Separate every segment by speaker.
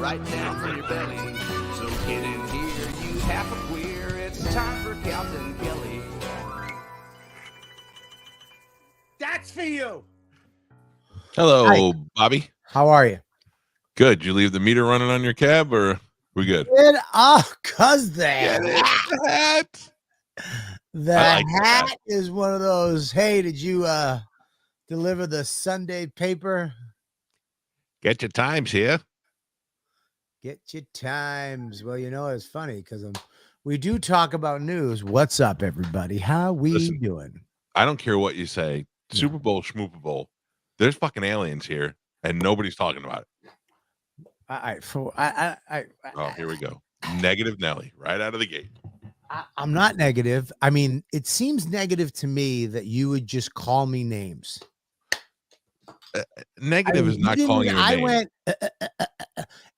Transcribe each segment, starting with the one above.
Speaker 1: right down from your belly. So get in here, you half a queer. It's time for Calta and Kelly.
Speaker 2: That's for you.
Speaker 3: Hello,
Speaker 2: Hi.
Speaker 3: Bobby.
Speaker 2: How are you?
Speaker 3: Good. Did you leave the meter running on your cab, or we good?
Speaker 2: Cause the
Speaker 3: hat.
Speaker 2: The hat is one of those. Hey, did you deliver the Sunday paper?
Speaker 3: Get your times here.
Speaker 2: Get your times. Well, you know it's funny because we do talk about news. What's up, everybody? How we doing?
Speaker 3: I don't care what you say. Super Bowl, Schmooper Bowl. There's fucking aliens here, and nobody's talking about it.
Speaker 2: Oh,
Speaker 3: here we go. Negative Nelly, right out of the gate.
Speaker 2: I'm not negative. I mean, it seems negative to me that you would just call me names.
Speaker 3: Negative is not calling you a name. I went,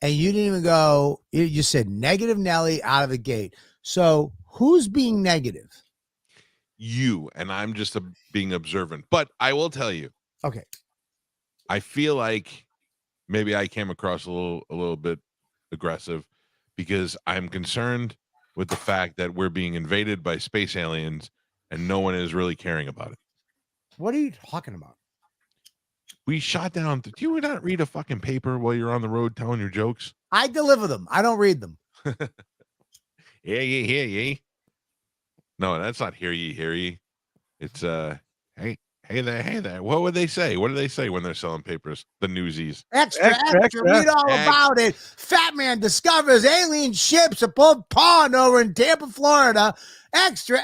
Speaker 2: and you didn't even go. You just said negative Nelly out of the gate. So who's being negative?
Speaker 3: You, and I'm just being observant. But I will tell you.
Speaker 2: Okay.
Speaker 3: I feel like maybe I came across a little bit aggressive because I'm concerned with the fact that we're being invaded by space aliens and no one is really caring about it.
Speaker 2: What are you talking about?
Speaker 3: We shot down. Do you not read a fucking paper while you're on the road telling your jokes?
Speaker 2: I deliver them. I don't read them.
Speaker 3: Yeah. No, that's not hear ye. It's hey there. What would they say? What do they say when they're selling papers? The Newsies.
Speaker 2: Extra. Read all about it. Fat man discovers alien ships above pond over in Tampa, Florida. Extra.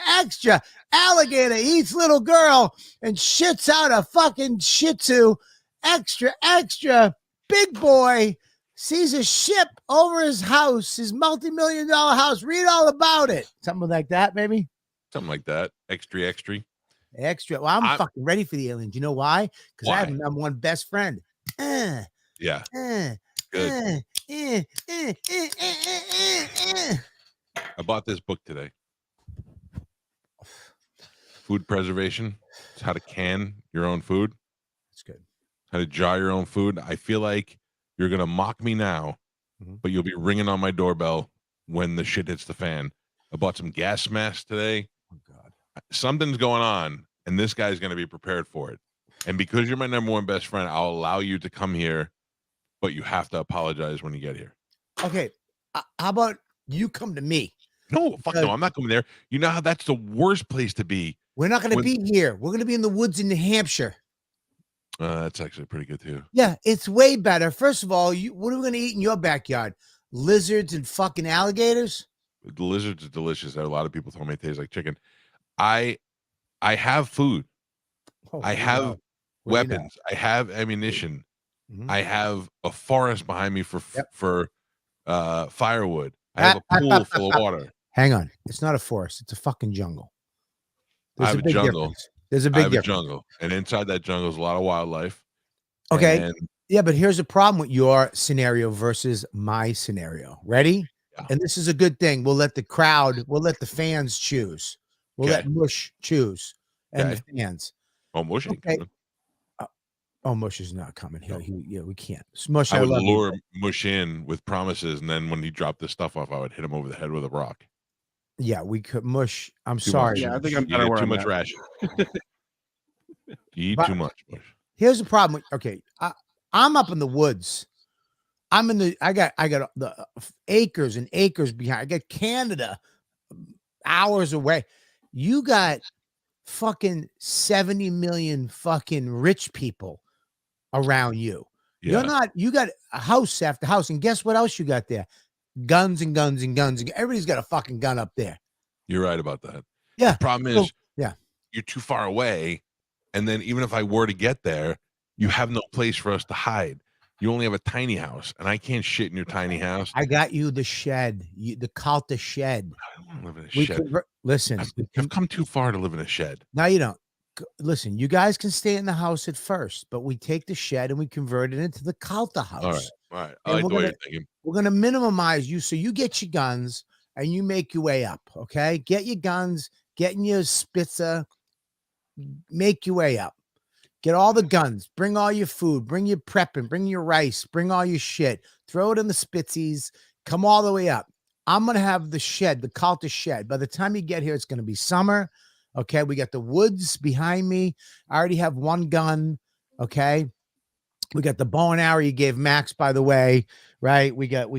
Speaker 2: Alligator eats little girl and shits out a fucking Shih Tzu. Extra. Big boy sees a ship over his house, his multi-million-dollar house. Read all about it. Something like that, maybe?
Speaker 3: Something like that. Extra.
Speaker 2: Well, I'm fucking ready for the aliens. You know why? Because I have my number one best friend.
Speaker 3: Yeah. Good. I bought this book today. Food preservation. It's how to can your own food.
Speaker 2: That's good.
Speaker 3: How to jar your own food. I feel like you're gonna mock me now, but you'll be ringing on my doorbell when the shit hits the fan. I bought some gas masks today.
Speaker 2: Oh God.
Speaker 3: Something's going on, and this guy's going to be prepared for it. And because you're my number one best friend, I'll allow you to come here, but you have to apologize when you get here.
Speaker 2: Okay. How about you come to me?
Speaker 3: No, fuck no, I'm not coming there. You know how that's the worst place to be.
Speaker 2: We're not going to be here. We're going to be in the woods in New Hampshire.
Speaker 3: That's actually pretty good too.
Speaker 2: Yeah, it's way better. First of all, what are we going to eat in your backyard? Lizards and fucking alligators?
Speaker 3: The lizards are delicious. A lot of people told me it tastes like chicken. I have food. I have weapons. I have ammunition. I have a forest behind me for firewood. I have a pool full of water.
Speaker 2: Hang on. It's not a forest. It's a fucking jungle.
Speaker 3: I have a jungle.
Speaker 2: Difference. There's a big difference.
Speaker 3: Jungle. And inside that jungle is a lot of wildlife.
Speaker 2: Okay. Yeah, but here's the problem with your scenario versus my scenario. Ready? Yeah. And this is a good thing. We'll let the fans choose. We'll let Mush choose and the fans.
Speaker 3: Oh, Mush ain't coming.
Speaker 2: Mush is not coming. We can't. Mush,
Speaker 3: I would lure Mush in with promises, and then when he dropped the stuff off, I would hit him over the head with a rock.
Speaker 2: Yeah, we could. Mush, I'm sorry.
Speaker 4: Yeah, I think I'm better.
Speaker 3: Too much ration. You eat too much, Mush.
Speaker 2: Here's the problem. I'm up in the woods. I got the acres and acres behind. I got Canada hours away. You got fucking 70 million fucking rich people around you. Yeah. You got a house after house. And guess what else you got there? Guns and guns and guns. Everybody's got a fucking gun up there.
Speaker 3: You're right about that.
Speaker 2: Yeah.
Speaker 3: The problem is, you're too far away. And then even if I were to get there, you have no place for us to hide. You only have a tiny house, and I can't shit in your tiny house.
Speaker 2: I got you the shed, the Calta shed.
Speaker 3: I don't want to live in a shed.
Speaker 2: Listen,
Speaker 3: I've come too far to live in a shed.
Speaker 2: No, you don't. Listen, you guys can stay in the house at first, but we take the shed and we convert it into the Calta house.
Speaker 3: All right. I like the way you're thinking.
Speaker 2: We're going to minimize you, so you get your guns and you make your way up, okay? Get your guns, get in your Spitzer, make your way up. Get all the guns. Bring all your food. Bring your prepping. Bring your rice. Bring all your shit. Throw it in the Spitsies. Come all the way up. I'm going to have the shed, the Calta shed. By the time you get here, it's going to be summer. Okay. We got the woods behind me. I already have one gun. Okay. We got the bow and arrow you gave Max, by the way, right? We got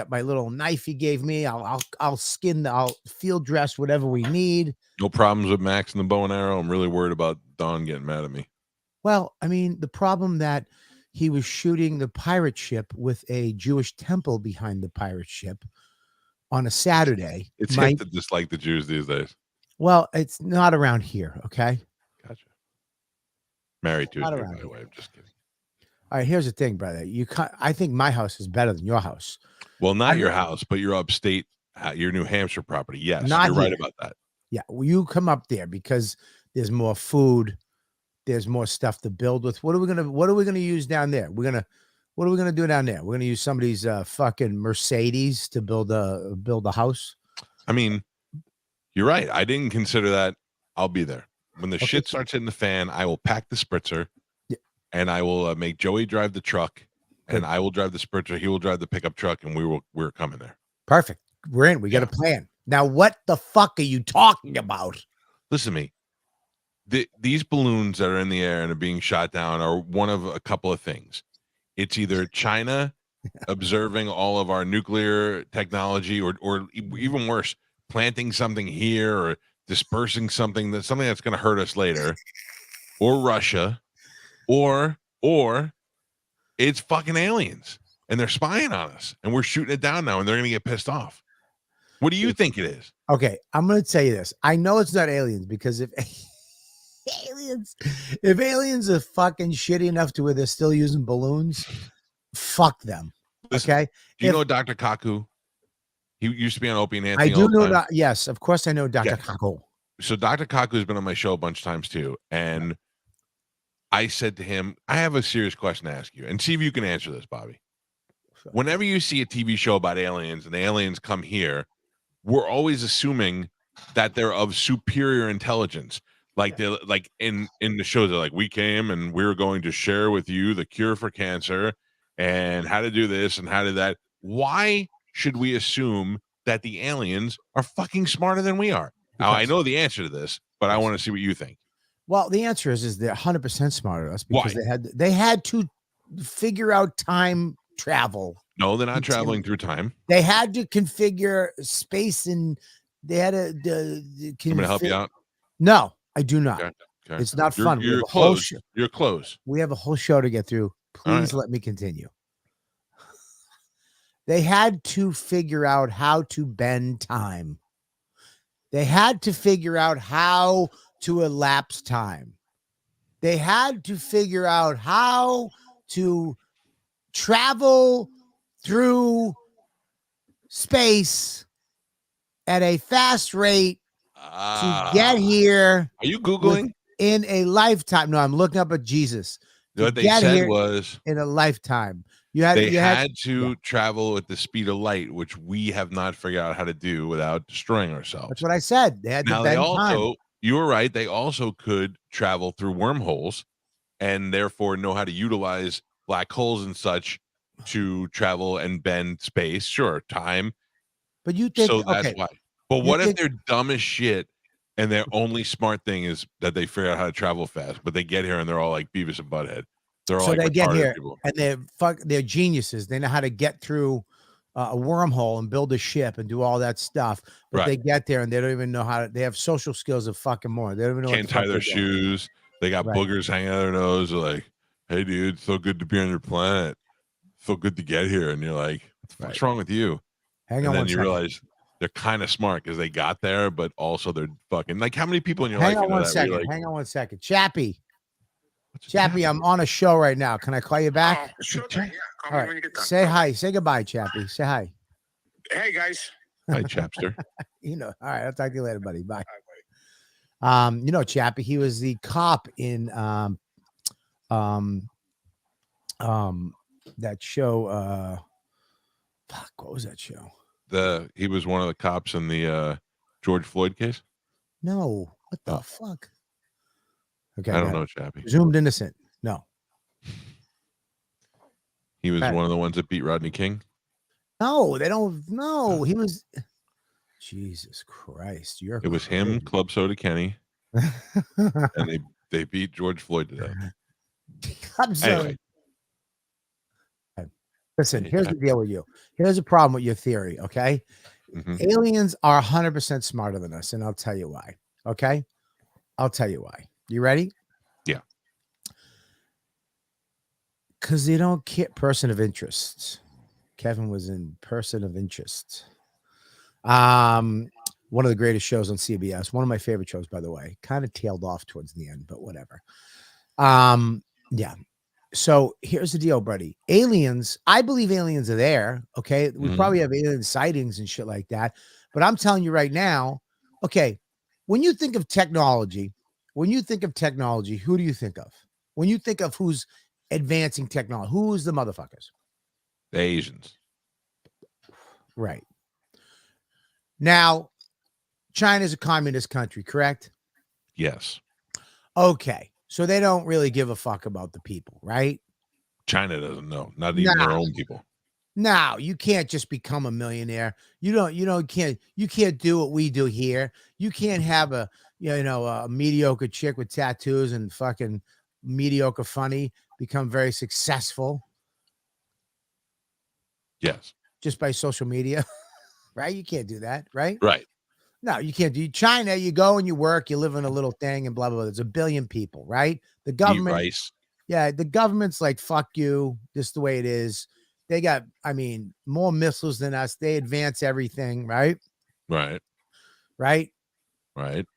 Speaker 2: my little knife he gave me. I'll field dress whatever we need.
Speaker 3: No problems with Max and the bow and arrow. I'm really worried about Don getting mad at me.
Speaker 2: Well, I mean, the problem that he was shooting the pirate ship with a Jewish temple behind the pirate ship on a Saturday.
Speaker 3: It's hip to dislike the Jews these days.
Speaker 2: Well, it's not around here, okay?
Speaker 3: Gotcha. Married to a
Speaker 2: Not
Speaker 3: Jew,
Speaker 2: around
Speaker 3: by the
Speaker 2: here.
Speaker 3: way. I'm just kidding.
Speaker 2: All right, here's the thing, brother. I think my house is better than your house.
Speaker 3: Well, not your house, but your upstate, your New Hampshire property. Yes,
Speaker 2: Not
Speaker 3: you're right
Speaker 2: here.
Speaker 3: about that.
Speaker 2: Yeah, well, you come up there because there's more food, there's more stuff to build with. What are we gonna use down there? What are we gonna do down there? We're gonna use somebody's fucking Mercedes to build a house.
Speaker 3: I mean, you're right. I didn't consider that. I'll be there when the shit starts hitting the fan. I will pack the spritzer, and I will make Joey drive the truck, and I will drive the spritzer. He will drive the pickup truck, and we're coming there.
Speaker 2: Perfect. We're in. We got a plan. Now, what the fuck are you talking about?
Speaker 3: Listen to me. These balloons that are in the air and are being shot down are one of a couple of things. It's either China observing all of our nuclear technology, or even worse, planting something here or dispersing something that's going to hurt us later, or Russia, or it's fucking aliens and they're spying on us and we're shooting it down now and they're going to get pissed off. What do you think it is?
Speaker 2: Okay, I'm going to tell you this. I know it's not aliens because if aliens are fucking shitty enough to where they're still using balloons, fuck them.
Speaker 3: Listen,
Speaker 2: okay.
Speaker 3: Do you know Dr. Kaku? He used to be on Opie and Anthony.
Speaker 2: I do know that. Yes, of course I know Dr. Kaku.
Speaker 3: So Dr. Kaku has been on my show a bunch of times too. And I said to him, I have a serious question to ask you and see if you can answer this, Bobby. Whenever you see a TV show about aliens and the aliens come here, we're always assuming that they're of superior intelligence. Like they're like in the shows, they're like, we came and we're going to share with you the cure for cancer and how to do this and how to that. Why should we assume that the aliens are fucking smarter than we are? Now, I know the answer to this, but I want to see what you think.
Speaker 2: Well, the answer is they're 100% smarter than us because they had to figure out time travel.
Speaker 3: No, they're not traveling through time.
Speaker 2: They had to configure space and they had to.
Speaker 3: I'm going to help you out.
Speaker 2: No, I do not.
Speaker 3: Okay.
Speaker 2: It's not fun.
Speaker 3: You're close. You're close.
Speaker 2: We have a whole show to get through. Please let me continue. They had to figure out how to bend time. They had to figure out how to elapse time. They had to figure out how to travel through space at a fast rate to get here.
Speaker 3: Are you Googling?
Speaker 2: In a lifetime. No, I'm looking up at Jesus.
Speaker 3: What they said was
Speaker 2: in a lifetime.
Speaker 3: You had to travel at the speed of light, which we have not figured out how to do without destroying ourselves.
Speaker 2: That's what I said. They had to bend time.
Speaker 3: You were right. They also could travel through wormholes and therefore know how to utilize black holes and such to travel and bend space. Sure, time.
Speaker 2: But you think
Speaker 3: so? That's why. But what if they're dumb as shit and their only smart thing is that they figure out how to travel fast, but they get here and they're all like Beavis and Butthead. They're all
Speaker 2: they get here people. And they're geniuses. They know how to get through a wormhole and build a ship and do all that stuff. But they get there and they don't even know how to. They have social skills of fucking more. They don't even know.
Speaker 3: Can't tie their shoes. They got boogers hanging out of their nose. They're like, "Hey, dude, so good to be on your planet. So good to get here." And you're like, "What the fuck's wrong with you?"
Speaker 2: Hang on.
Speaker 3: And then you realize they're kind of smart because they got there, but also they're fucking like. How many people in your life?
Speaker 2: Hang on one second. Hang on one second, Chappie. Chappie, I'm on a show right now. Can I call you back?
Speaker 4: Sure thing, yeah. Call me when you get done.
Speaker 2: Say hi. Say goodbye, Chappie. Say hi.
Speaker 4: Hey, guys.
Speaker 3: Hi, Chapster.
Speaker 2: All right. I'll talk to you later, buddy. Bye. Chappie, he was the cop in that show. Fuck, what was that show?
Speaker 3: He was one of the cops in the George Floyd case.
Speaker 2: No, what the fuck? Okay,
Speaker 3: I don't
Speaker 2: no.
Speaker 3: know, Chappie.
Speaker 2: Presumed innocent. No.
Speaker 3: He was
Speaker 2: Right.
Speaker 3: one of the ones that beat Rodney King.
Speaker 2: No, they don't. No, he was. Jesus Christ, you're.
Speaker 3: It was him, Club Soda Kenny, and they beat George Floyd to death.
Speaker 2: I'm sorry.
Speaker 3: Anyway,
Speaker 2: Listen, here's the deal with you. Here's the problem with your theory. Okay, aliens are 100% smarter than us, and I'll tell you why. Okay, I'll tell you why. You ready?
Speaker 3: Yeah.
Speaker 2: Because they don't care. Person of interest. Kevin was in Person of Interest. One of the greatest shows on CBS. One of my favorite shows, by the way. Kind of tailed off towards the end, but whatever. Yeah. So here's the deal, buddy. Aliens, I believe aliens are there. Okay. We probably have alien sightings and shit like that. But I'm telling you right now, okay, when you think of technology, who do you think of? When you think of who's advancing technology, who's the motherfuckers?
Speaker 3: The Asians.
Speaker 2: Right. Now, China's a communist country, correct?
Speaker 3: Yes.
Speaker 2: Okay. So they don't really give a fuck about the people, right?
Speaker 3: China doesn't know. Not even their own people.
Speaker 2: No, you can't just become a millionaire. You can't do what we do here. You can't have a mediocre chick with tattoos and fucking mediocre funny become very successful.
Speaker 3: Yes.
Speaker 2: Just by social media, right? You can't do that, right?
Speaker 3: Right.
Speaker 2: No, you can't do China. You go and you work, you live in a little thing and blah, blah, blah. There's a billion people, right? The government.
Speaker 3: Eat rice.
Speaker 2: Yeah, the government's like, fuck you. This is the way it is. They got, more missiles than us. They advance everything, right?
Speaker 3: Right.
Speaker 2: Right?
Speaker 3: Right.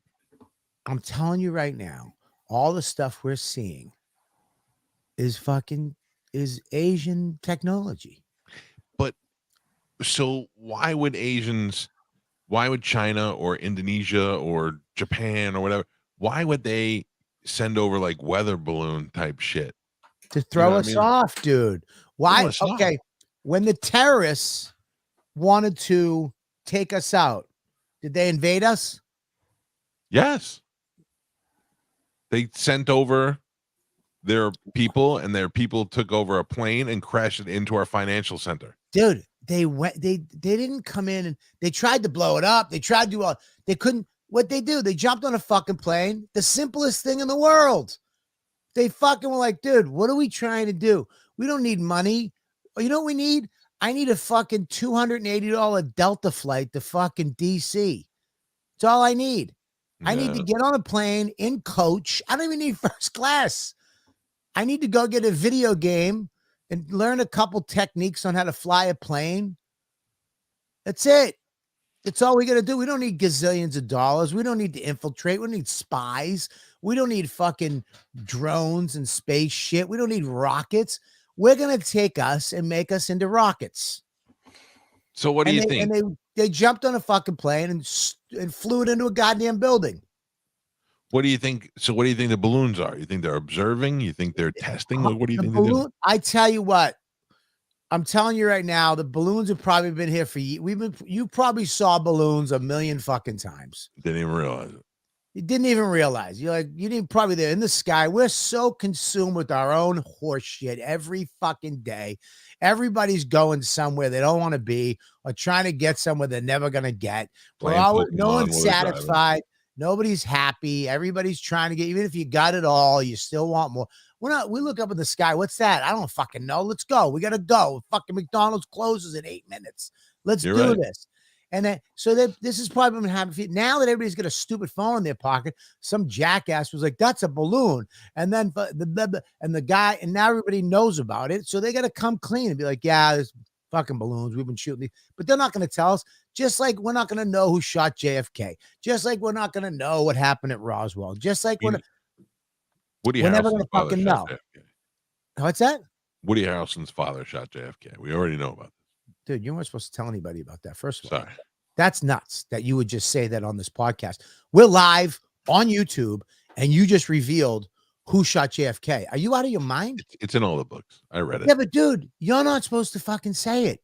Speaker 2: I'm telling you right now, all the stuff we're seeing is Asian technology.
Speaker 3: But so why would China or Indonesia or Japan or whatever, why would they send over like weather balloon type shit?
Speaker 2: To throw us off, dude. Why? Okay. When the terrorists wanted to take us out, did they invade us?
Speaker 3: Yes. They sent over their people, and their people took over a plane and crashed it into our financial center.
Speaker 2: Dude, they didn't come in and they tried to blow it up. They tried to they couldn't. What they do? They jumped on a fucking plane. The simplest thing in the world. They fucking were like, dude, what are we trying to do? We don't need money. You know what we need? I need a fucking $280 Delta flight to fucking DC. That's all I need. Yeah. I need to get on a plane in coach. I don't even need first class. I need to go get a video game and learn a couple techniques on how to fly a plane. That's it. That's all we got to do. We don't need gazillions of dollars. We don't need to infiltrate. We don't need spies. We don't need fucking drones and space shit. We don't need rockets. We're going to take us and make us into rockets.
Speaker 3: So what do you think?
Speaker 2: And they jumped on a fucking plane and flew it into a goddamn building.
Speaker 3: What do you think? So what do you think the balloons are? You think they're observing? You think they're testing? What do you think they're doing?
Speaker 2: I tell you what. I'm telling you right now, the balloons have probably been here for years. You probably saw balloons a million fucking times.
Speaker 3: Didn't even realize it.
Speaker 2: You didn't even realize. You didn't probably there in the sky. We're so consumed with our own horse shit every fucking day. Everybody's going somewhere they don't want to be or trying to get somewhere they're never going to get. No one's satisfied. Nobody's happy. Everybody's trying to get, even if you got it all, you still want more. We look up in the sky. What's that? I don't fucking know. Let's go. We got to go. Fucking McDonald's closes in 8 minutes. Let's do this. And then, this is probably been happening. Now that everybody's got a stupid phone in their pocket, some jackass was like, that's a balloon. And then, the guy, and now everybody knows about it. So they got to come clean and be like, yeah, there's fucking balloons. We've been shooting these, but they're not going to tell us. Just like we're not going to know who shot JFK. Just like we're not going to know what happened at Roswell. Just like we're never going to fucking know. What's that?
Speaker 3: Woody Harrelson's father shot JFK. We already know about this.
Speaker 2: Dude, you weren't supposed to tell anybody about that. First of all,
Speaker 3: sorry.
Speaker 2: That's nuts that you would just say that on this podcast. We're live on YouTube, and you just revealed who shot JFK. Are you out of your mind?
Speaker 3: It's in all the books. I read it.
Speaker 2: Yeah, but dude, you're not supposed to fucking say it.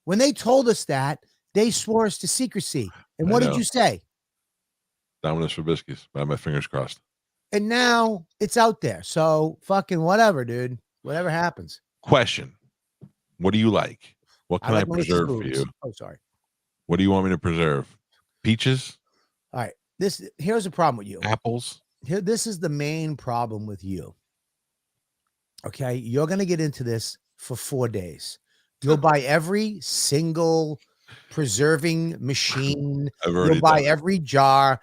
Speaker 2: When they told us that, they swore us to secrecy. And what did you say?
Speaker 3: Dominus for biscuits. I have my fingers crossed.
Speaker 2: And now it's out there. So fucking whatever, dude. Whatever happens.
Speaker 3: Question: what do you like? What can I
Speaker 2: like Melissa's
Speaker 3: preserve for
Speaker 2: boobs.
Speaker 3: you?
Speaker 2: Oh, sorry.
Speaker 3: What do you want me to preserve? Peaches?
Speaker 2: All right. Here's the problem with you.
Speaker 3: Apples?
Speaker 2: This is the main problem with you. Okay, you're gonna get into this for 4 days. You'll buy every single preserving machine.
Speaker 3: I've
Speaker 2: You'll
Speaker 3: already
Speaker 2: buy
Speaker 3: done it.
Speaker 2: every jar.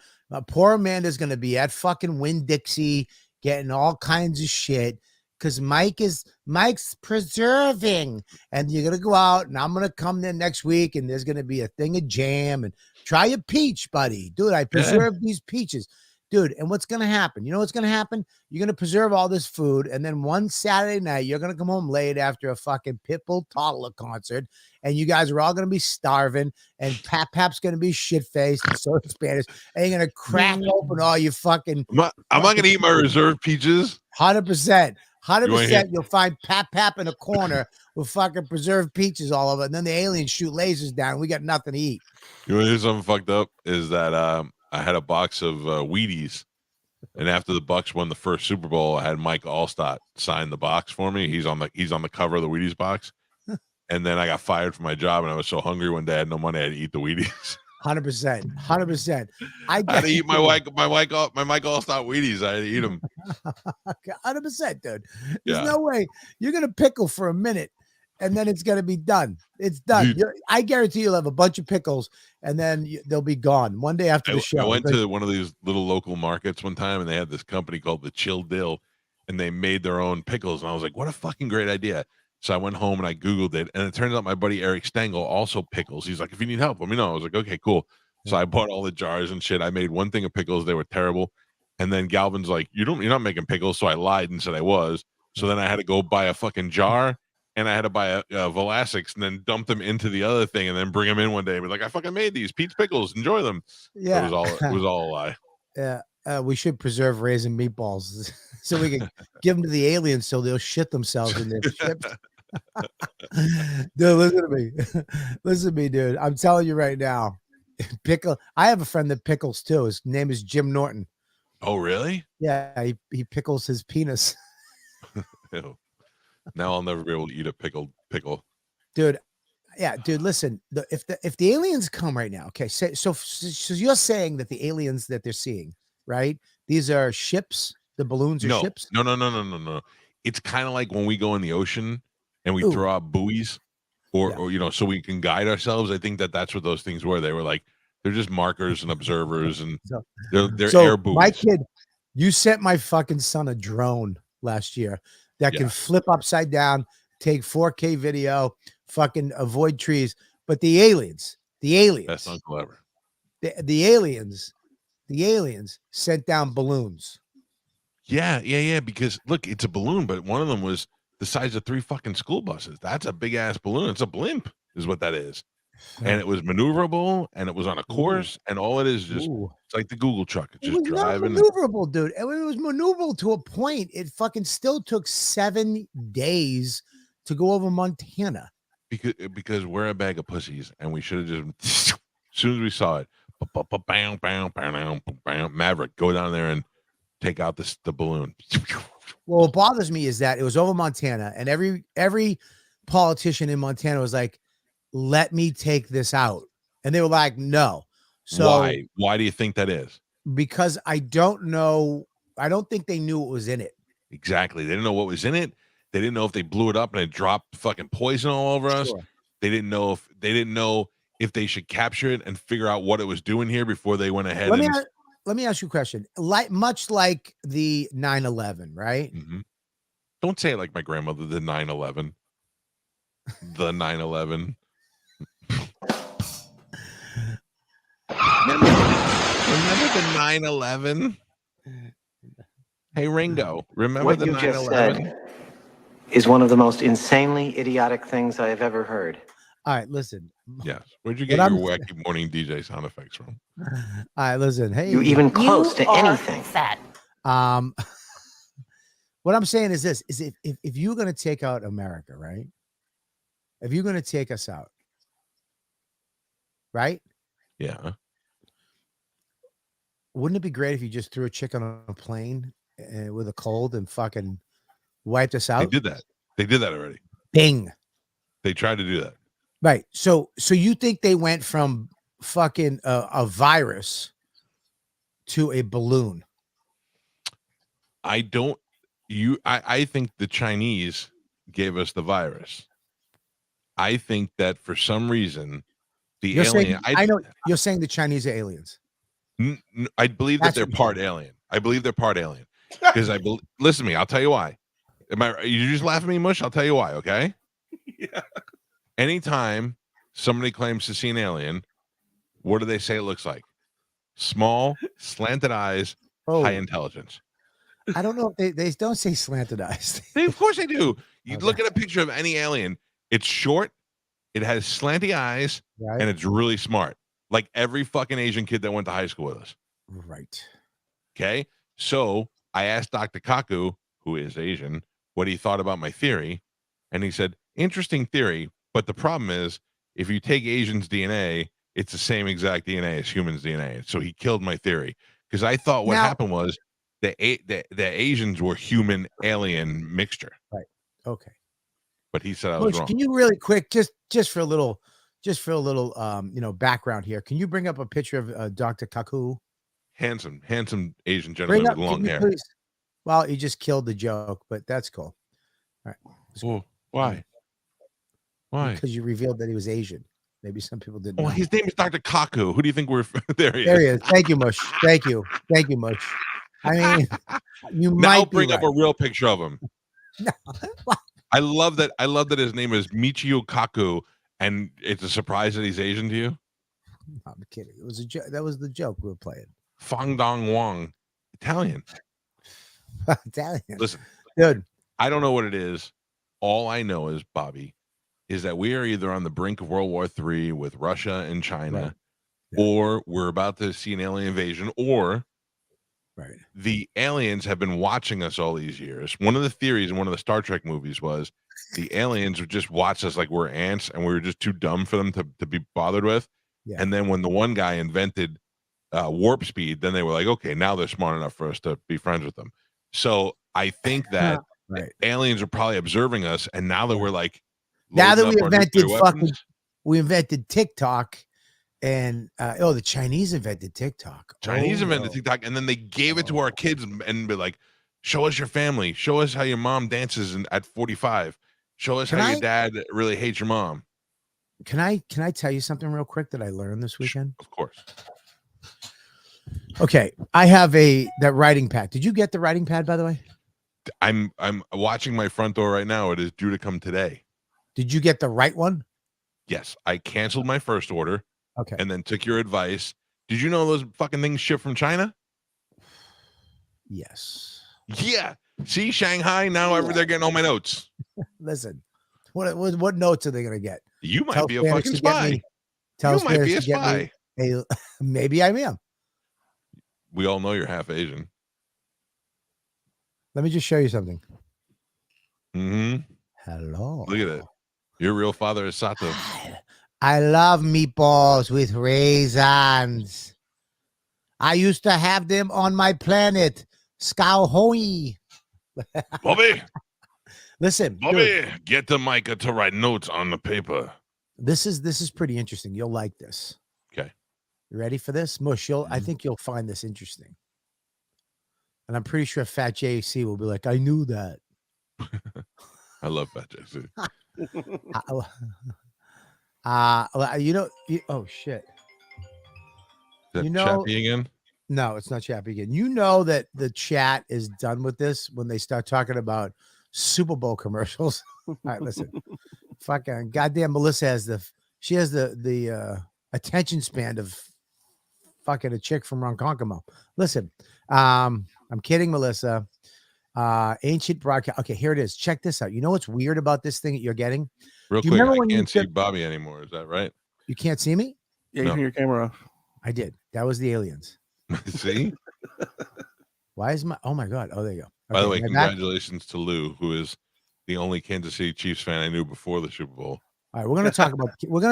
Speaker 2: Poor Amanda's gonna be at fucking Winn-Dixie getting all kinds of shit because Mike's preserving, and you're gonna go out, and I'm gonna come there next week, and there's gonna be a thing of jam and try a peach, buddy, dude. I preserved these peaches, dude. And what's gonna happen? You know what's gonna happen? You're gonna preserve all this food, and then one Saturday night, you're gonna come home late after a fucking Pitbull toddler concert, and you guys are all gonna be starving, and Pap's gonna be shit faced, and so is Spanish, and you're gonna crack open all your fucking.
Speaker 3: I'm not gonna eat my reserve peaches.
Speaker 2: 100%.
Speaker 3: You wanna hear-
Speaker 2: 100%. You'll find Pap in a corner with fucking preserved peaches all over, and then the aliens shoot lasers down. And we got nothing to eat.
Speaker 3: You want to hear something fucked up? Is that I had a box of Wheaties, and after the Bucks won the first Super Bowl, I had Mike Allstott sign the box for me. He's on the cover of the Wheaties box. And then I got fired from my job, and I was so hungry one day I had no money. I had to eat the Wheaties.
Speaker 2: 100%. 100%. I
Speaker 3: had to eat my Mike Allstott Wheaties. I had to eat them.
Speaker 2: 100%, dude. There's
Speaker 3: Yeah.
Speaker 2: no way you're gonna pickle for a minute, and then it's gonna be done. It's done. I guarantee you'll have a bunch of pickles, and then they'll be gone one day after the show.
Speaker 3: I went to one of these little local markets one time, and they had this company called the Chill Dill, and they made their own pickles. And I was like, what a fucking great idea. So I went home and I Googled it, and it turns out my buddy Eric Stengel also pickles. He's like, if you need help, let me know. I was like, okay, cool. So I bought all the jars and shit. I made one thing of pickles. They were terrible. And then Galvin's like, you're not making pickles. So I lied and said I was. So then I had to go buy a fucking jar, and I had to buy a Velasics and then dump them into the other thing and then bring them in one day and be like, I fucking made these Pete's pickles. Enjoy them.
Speaker 2: Yeah.
Speaker 3: It was all a lie.
Speaker 2: Yeah. We should preserve raisin meatballs so we can give them to the aliens so they'll shit themselves in their chips. Dude, listen to me. Listen to me, dude. I'm telling you right now. Pickle. I have a friend that pickles too. His name is Jim Norton.
Speaker 3: Oh, really?
Speaker 2: Yeah, he pickles his penis.
Speaker 3: Ew. Now I'll never be able to eat a pickled pickle.
Speaker 2: Dude. Yeah, dude, listen. If the aliens come right now, okay, so you're saying that the aliens that they're seeing, right? These are ships, the balloons are ships?
Speaker 3: No. It's kind of like when we go in the ocean and we throw out buoys or so we can guide ourselves. I think that's what those things were. They were like, they're just markers and observers, and they're air buoys.
Speaker 2: My kid, you sent my fucking son a drone last year that can flip upside down, take 4K video, fucking avoid trees. But the aliens,
Speaker 3: Best uncle ever.
Speaker 2: The aliens sent down balloons.
Speaker 3: Yeah. Because look, it's a balloon, but one of them was the size of 3 fucking school buses. That's a big ass balloon. It's a blimp, is what that is. And it was maneuverable, and it was on a course, and all it is just it's like the Google truck. It's just driving.
Speaker 2: Not maneuverable, dude. It was maneuverable to a point. It fucking still took 7 days to go over Montana.
Speaker 3: Because we're a bag of pussies, and we should have just as soon as we saw it, Maverick, go down there and take out the balloon.
Speaker 2: Well, what bothers me is that it was over Montana, and every politician in Montana was like, let me take this out. And they were like, no. So
Speaker 3: why do you think that is?
Speaker 2: Because I don't know. I don't think they knew what was in it.
Speaker 3: Exactly. They didn't know what was in it. They didn't know if they blew it up and it dropped fucking poison all over us. They didn't know if they should capture it and figure out what it was doing here before they went ahead.
Speaker 2: Let me ask you a question. Much like the 9/11, right?
Speaker 3: Mm-hmm. Don't say it like my grandmother, the 9/11. The 9/11. Remember the 9/11? Hey, Ringo, remember
Speaker 5: what
Speaker 3: the
Speaker 5: you
Speaker 3: 9/11?
Speaker 5: just said is one of the most insanely idiotic things I have ever heard.
Speaker 2: All right, listen.
Speaker 3: Yes. Where'd you get your wacky morning DJ sound effects from?
Speaker 2: All right, listen. Hey,
Speaker 5: you even close to anything?
Speaker 6: Fat.
Speaker 2: What I'm saying is this: is if you're going to take out America, right? If you're going to take us out, right?
Speaker 3: Yeah.
Speaker 2: Wouldn't it be great if you just threw a chick on a plane with a cold and fucking wiped us
Speaker 3: They
Speaker 2: out?
Speaker 3: did that. They did that already.
Speaker 2: Bing.
Speaker 3: They tried to do that.
Speaker 2: Right. So you think they went from fucking a virus to a balloon?
Speaker 3: I think the Chinese gave us the virus. I think that for some reason the alien.
Speaker 2: I know you're saying the Chinese are aliens.
Speaker 3: I believe that they're part alien. I believe they're part alien because listen to me. I'll tell you why. You just laugh at me, Mush? I'll tell you why. Okay.
Speaker 6: Yeah.
Speaker 3: Anytime somebody claims to see an alien, what do they say it looks like? Small, slanted eyes, high intelligence.
Speaker 2: I don't know if they don't say slanted eyes.
Speaker 3: Of course they do. You look at a picture of any alien. It's short, it has slanty eyes, and it's really smart. Like every fucking Asian kid that went to high school with us.
Speaker 2: Right.
Speaker 3: Okay. So I asked Dr. Kaku, who is Asian, what he thought about my theory. And he said, interesting theory. But the problem is, if you take Asians' DNA, it's the same exact DNA as humans' DNA. So he killed my theory because I thought what happened was the Asians were human alien mixture.
Speaker 2: Right. Okay.
Speaker 3: But he said I was wrong.
Speaker 2: Can you really quick, just for a little, background here? Can you bring up a picture of Dr. Kaku?
Speaker 3: Handsome Asian gentleman with long hair.
Speaker 2: Please? Well, you just killed the joke, but that's cool. All right.
Speaker 3: Well, why? Why?
Speaker 2: Because you revealed that he was Asian. Maybe some people didn't know.
Speaker 3: His name is Dr. Kaku. Who do you think we're there?
Speaker 2: There he is. Thank you, Mush. Thank you, Mush. I mean, you might
Speaker 3: bring up a real picture of him. No. I love that his name is Michio Kaku, and it's a surprise that he's Asian to you.
Speaker 2: I'm kidding. It was a joke. That was the joke we were playing.
Speaker 3: Fong Dong Wong, Italian.
Speaker 2: Italian.
Speaker 3: Listen,
Speaker 2: dude.
Speaker 3: I don't know what it is. All I know is, Bobby, is that we are either on the brink of World War III with Russia and China, or we're about to see an alien invasion, or the aliens have been watching us all these years. One of the theories in one of the Star Trek movies was the aliens would just watch us like we're ants and we were just too dumb for them to be bothered with. Yeah. And then when the one guy invented warp speed, then they were like, okay, now they're smart enough for us to be friends with them. So I think that aliens are probably observing us, and now that we're like,
Speaker 2: now that we invented TikTok. And the Chinese invented TikTok.
Speaker 3: Invented TikTok, and then they gave it to our kids and be like, show us your family, show us how your mom dances at 45, show us how your dad really hates your mom.
Speaker 2: Can I tell you something real quick that I learned this weekend?
Speaker 3: Of course.
Speaker 2: Okay, I have that writing pad. Did you get the writing pad, by the way?
Speaker 3: I'm watching my front door right now. It is due to come today.
Speaker 2: Did you get the right one?
Speaker 3: Yes, I canceled my first order.
Speaker 2: Okay.
Speaker 3: And then took your advice. Did you know those fucking things ship from China?
Speaker 2: Yes.
Speaker 3: Yeah. See, Shanghai, now they're getting all my notes.
Speaker 2: Listen, what notes are they going to get?
Speaker 3: You might be a fucking spy.
Speaker 2: You might be a spy. Maybe I am.
Speaker 3: We all know you're half Asian.
Speaker 2: Let me just show you something.
Speaker 3: Mm-hmm.
Speaker 2: Hello.
Speaker 3: Look at it. Your real father is Sato.
Speaker 2: I love meatballs with raisins. I used to have them on my planet, Skowhoi.
Speaker 3: Bobby.
Speaker 2: Listen,
Speaker 3: Bobby, get the Micah to write notes on the paper.
Speaker 2: This is pretty interesting. You'll like this.
Speaker 3: Okay.
Speaker 2: You ready for this? Mush, I think you'll find this interesting. And I'm pretty sure Fat JC will be like, I knew that.
Speaker 3: I love Fat JC.
Speaker 2: Oh shit.
Speaker 3: Is that Chappie again?
Speaker 2: No, it's not Chappie again. You know that the chat is done with this when they start talking about Super Bowl commercials. All right, listen. Fucking goddamn Melissa has the attention span of fucking a chick from Ronkonkoma. Listen, I'm kidding, Melissa. Ancient broadcast. Okay, here it is. Check this out. You know what's weird about this thing that you're getting?
Speaker 3: Real quick, I can't see Bobby anymore. Is that right?
Speaker 2: You can't see me?
Speaker 6: Yeah, you turn your camera off.
Speaker 2: I did. That was the aliens.
Speaker 3: See?
Speaker 2: Why is oh my God. Oh, there you go. Okay,
Speaker 3: by the way, congratulations to Lou, who is the only Kansas City Chiefs fan I knew before the Super Bowl.
Speaker 2: All right, we're gonna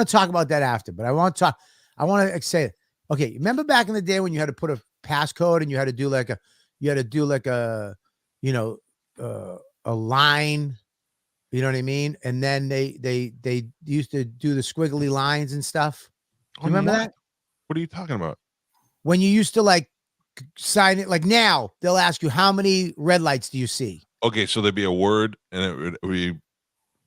Speaker 2: talk about that after, but I want to say, okay, remember back in the day when you had to put a passcode and you had to do like you had to do like you know, a line, you know what I mean? And then they used to do the squiggly lines and stuff. Do you remember that?
Speaker 3: What are you talking about?
Speaker 2: When you used to like sign it, like now they'll ask you how many red lights do you see?
Speaker 3: Okay, so there'd be a word and it would be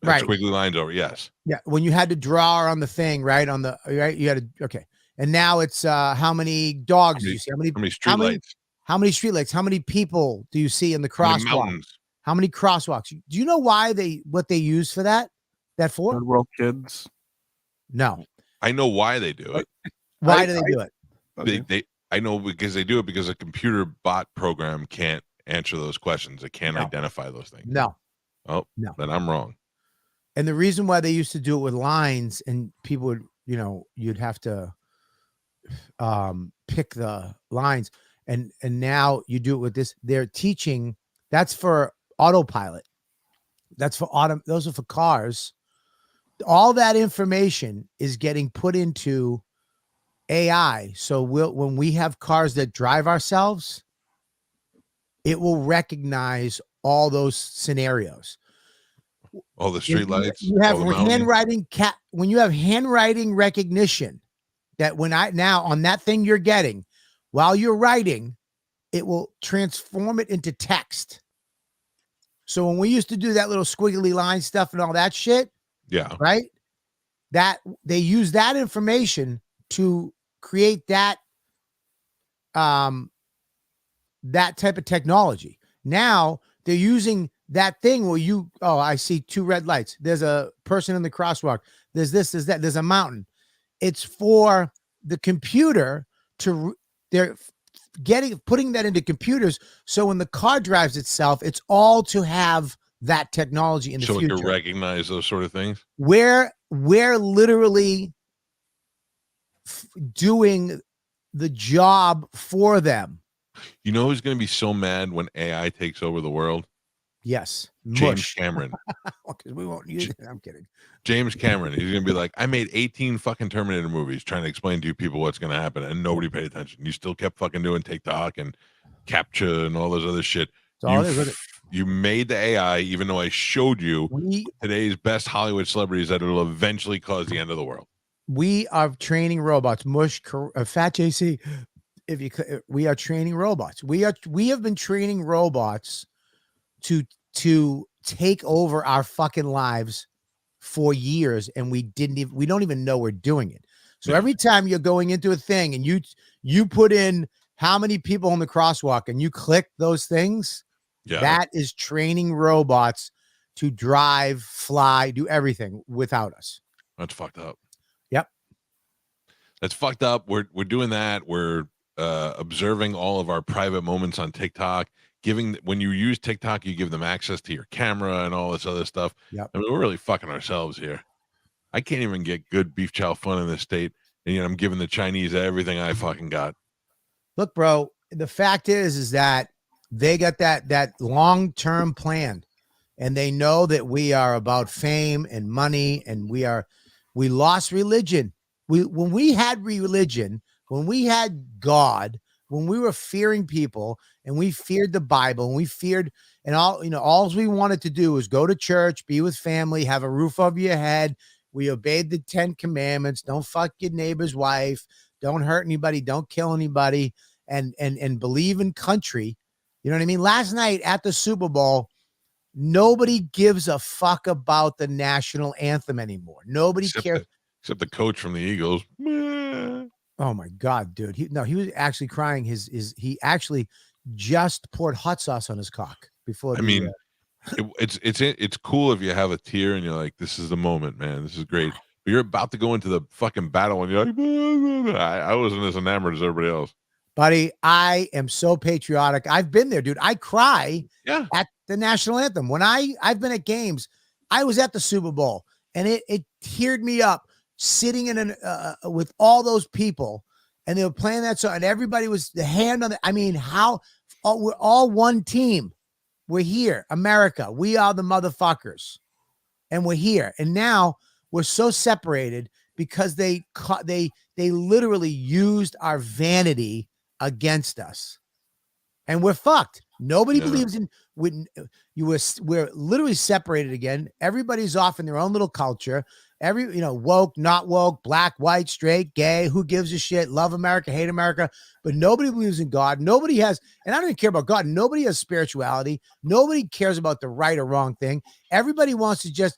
Speaker 2: Right.
Speaker 3: squiggly lines over. Yes.
Speaker 2: Yeah, when you had to draw on the thing, right? On the right, you had to okay. And now it's how many dogs do you see?
Speaker 3: How many street
Speaker 2: how many
Speaker 3: lights?
Speaker 2: how many streetlights? How many people do you see in the
Speaker 3: How many
Speaker 2: crosswalk?
Speaker 3: mountains?
Speaker 2: How many crosswalks? Do you know why what they use for that? That for?
Speaker 6: Third world kids.
Speaker 2: No.
Speaker 3: I know why they do it.
Speaker 2: Why do they do it?
Speaker 3: I know because they do it because a computer bot program can't answer those questions. It can't
Speaker 2: No.
Speaker 3: identify those things.
Speaker 2: No.
Speaker 3: Oh,
Speaker 2: No.
Speaker 3: then I'm wrong.
Speaker 2: And the reason why they used to do it with lines and people would, you'd have to pick the lines and now you do it with this. They're teaching that's for autopilot. That's for those are for cars. All that information is getting put into AI. So when we have cars that drive ourselves, it will recognize all those scenarios.
Speaker 3: All the street lights.
Speaker 2: You have
Speaker 3: all the mountains.
Speaker 2: handwriting when you have handwriting recognition, that now on that thing you're getting, while you're writing, it will transform it into text. So when we used to do that little squiggly line stuff and all that shit,
Speaker 3: Yeah.
Speaker 2: right? That they use that information to create that that type of technology. Now they're using that thing where I see 2 red lights. There's a person in the crosswalk. There's this, there's that, there's a mountain. It's for the computer they're putting that into computers. So when the car drives itself, it's all to have that technology in the future.
Speaker 3: So it can recognize those sort of things.
Speaker 2: We're literally doing the job for them.
Speaker 3: You know who's going to be so mad when AI takes over the world?
Speaker 2: Yes.
Speaker 3: James Cameron.
Speaker 2: Because we won't use it. I'm kidding.
Speaker 3: James Cameron. He's going to be like, I made 18 fucking Terminator movies trying to explain to you people what's going to happen, and nobody paid attention. You still kept fucking doing TikTok and CAPTCHA and all those other shit. You made the AI, even though I showed you today's best Hollywood celebrities that it'll eventually cause the end of the world.
Speaker 2: We are training robots. Fat JC. We are training robots. We have been training robots to take over our fucking lives for years, and we don't even know we're doing it. So every time you're going into a thing and you put in how many people in the crosswalk and you click those things, that is training robots to drive, fly, do everything without us.
Speaker 3: That's fucked up.
Speaker 2: Yep.
Speaker 3: That's fucked up. We're doing that. We're observing all of our private moments on TikTok. When you use TikTok, you give them access to your camera and all this other stuff.
Speaker 2: Yep.
Speaker 3: I mean, we're really fucking ourselves here. I can't even get good beef chow fun in this state, and I'm giving the Chinese everything I fucking got.
Speaker 2: Look, bro, the fact is that they got that long-term plan, and they know that we are about fame and money, and we lost religion. When we had religion, when we had God, when we were fearing people and we feared the Bible and we feared and all we wanted to do was go to church, be with family, have a roof over your head. We obeyed the 10 commandments. Don't fuck your neighbor's wife. Don't hurt anybody. Don't kill anybody. And believe in country. You know what I mean? Last night at the Super Bowl, nobody gives a fuck about the national anthem anymore. Nobody cares.
Speaker 3: Except the coach from the Eagles.
Speaker 2: Oh my God, dude. He was actually crying. He actually just poured hot sauce on his cock before.
Speaker 3: It's cool if you have a tear and you're like, this is the moment, man. This is great. But you're about to go into the fucking battle and you're like, I wasn't as enamored as everybody else.
Speaker 2: Buddy, I am so patriotic. I've been there, dude. I cry at the national anthem. When I've been at games, I was at the Super Bowl and it teared me up sitting in with all those people and they were playing that song and everybody was the hand on we're all one team. We're here, America. We are the motherfuckers and we're here. And now we're so separated because they literally used our vanity against us. and we're fucked. Nobody
Speaker 3: Yeah.
Speaker 2: believes in we're literally separated again. Everybody's off in their own little culture. Woke, not woke, black, white, straight, gay, who gives a shit, love America, hate America, but nobody believes in God. Nobody has, and I don't even care about God. Nobody has spirituality. Nobody cares about the right or wrong thing. Everybody wants to just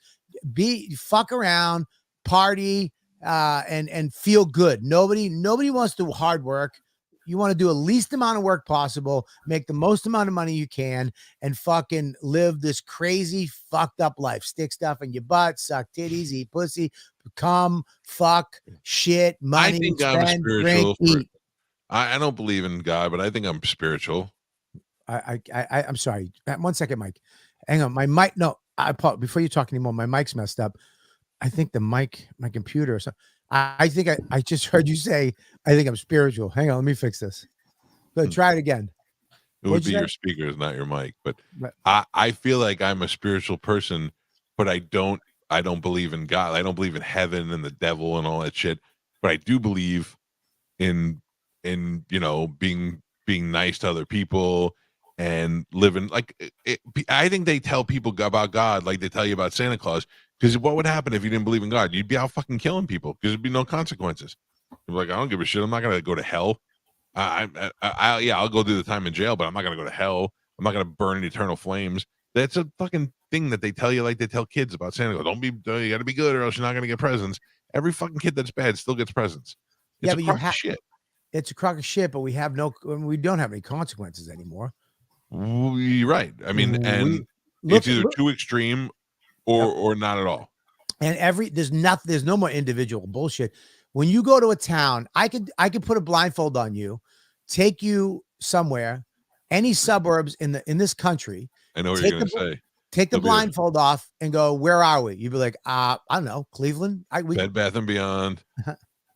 Speaker 2: fuck around, party, and feel good. Nobody wants to do hard work. You want to do the least amount of work possible, make the most amount of money you can, and fucking live this crazy, fucked up life. Stick stuff in your butt, suck titties, eat pussy, come, fuck, shit, money,
Speaker 3: I think
Speaker 2: spend,
Speaker 3: I'm
Speaker 2: drink,
Speaker 3: spiritual.
Speaker 2: eat.
Speaker 3: I don't believe in God, but I think I'm spiritual.
Speaker 2: I'm sorry. 1 second, Mike. Hang on. My mic. No, before you talk anymore, my mic's messed up. I think the mic, my computer or something. I think I just heard you say, I think I'm spiritual. Hang on, let me fix this. Go try it again.
Speaker 3: It would be your speakers, not your mic. But
Speaker 2: But-
Speaker 3: I feel like I'm a spiritual person, but I don't believe in God. I don't believe in heaven and the devil and all that shit. But I do believe in being nice to other people and living like I think they tell people about God like they tell you about Santa Claus, because what would happen if you didn't believe in God? You'd be out fucking killing people because there'd be no consequences. You'd be like, I don't give a shit. I'm not gonna go to hell. I'll go do the time in jail, but I'm not gonna go to hell. I'm not gonna burn in eternal flames. That's a fucking thing that they tell you, like they tell kids about Santa Claus. You gotta be good or else you're not gonna get presents. Every fucking kid that's bad still gets presents. It's a crock of shit.
Speaker 2: It's a crock of shit, but we don't have any consequences anymore.
Speaker 3: You're right. I mean, and it's either too extreme or not at all.
Speaker 2: And there's no more individual bullshit. When you go to a town, I could put a blindfold on you, take you somewhere, any suburbs in this country.
Speaker 3: I know what you're gonna say.
Speaker 2: Take the blindfold off and go, where are we? You'd be like, I don't know, Cleveland.
Speaker 3: Bed Bath and Beyond,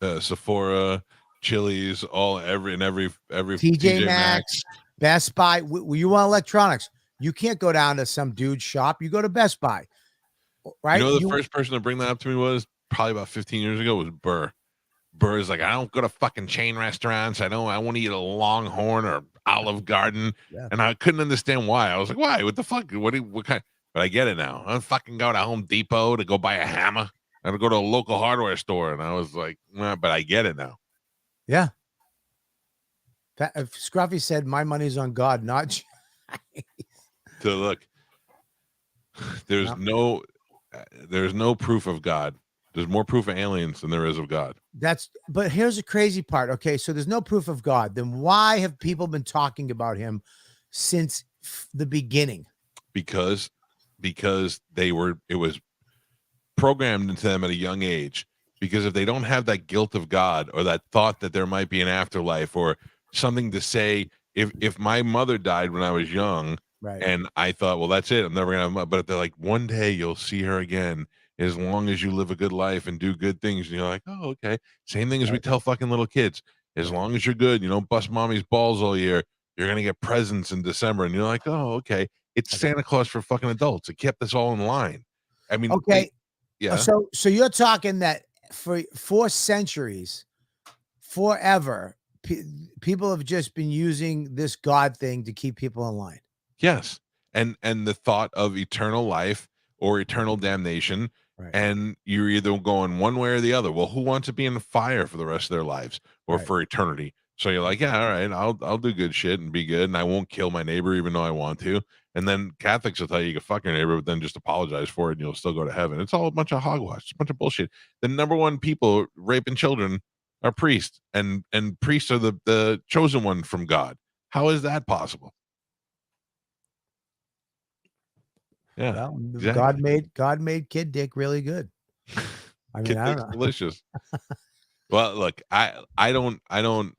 Speaker 3: Sephora, Chili's, every
Speaker 2: TJ Maxx, Best Buy. You want electronics? You can't go down to some dude's shop. You go to Best Buy, right?
Speaker 3: The first person to bring that up to me was probably about 15 years ago was Burr. Burr is like, I don't go to fucking chain restaurants. I want to eat a Longhorn or Olive Garden, and I couldn't understand why. I was like, why? What the fuck? What kind? But I get it now. I don't fucking go to Home Depot to go buy a hammer. I don't go to a local hardware store, and I was like, but I get it now.
Speaker 2: Yeah. Scruffy said, my money's on God, not
Speaker 3: So look, there's no proof of God. There's more proof of aliens than there is of God.
Speaker 2: But here's the crazy part. Okay, so there's no proof of God. Then why have people been talking about him since the beginning?
Speaker 3: Because it was programmed into them at a young age. Because if they don't have that guilt of God or that thought that there might be an afterlife or something to say, if my mother died when I was young,
Speaker 2: right,
Speaker 3: and I thought, well, that's it, I'm never gonna have, but they're like, one day you'll see her again as long as you live a good life and do good things. And you're like, oh, okay. Same thing as we tell fucking little kids. As long as you're good, you don't bust mommy's balls all year, you're gonna get presents in December. And you're like, oh, okay. It's Santa Claus for fucking adults. It kept us all in line. I mean,
Speaker 2: okay.
Speaker 3: Yeah.
Speaker 2: So you're talking that for 4 centuries, forever, people have just been using this God thing to keep people in line.
Speaker 3: Yes. And the thought of eternal life or eternal damnation.
Speaker 2: Right.
Speaker 3: And you're either going one way or the other. Well, who wants to be in the fire for the rest of their lives or for eternity? So you're like, yeah, all right, I'll do good shit and be good, and I won't kill my neighbor even though I want to. And then Catholics will tell you can fuck your neighbor, but then just apologize for it and you'll still go to heaven. It's all a bunch of hogwash. It's a bunch of bullshit. The number one people raping children are priests, and priests are the chosen one from God. How is that possible? Yeah,
Speaker 2: well,
Speaker 3: exactly.
Speaker 2: God made kid dick really good. I mean, I don't know.
Speaker 3: Delicious. Well, look, I don't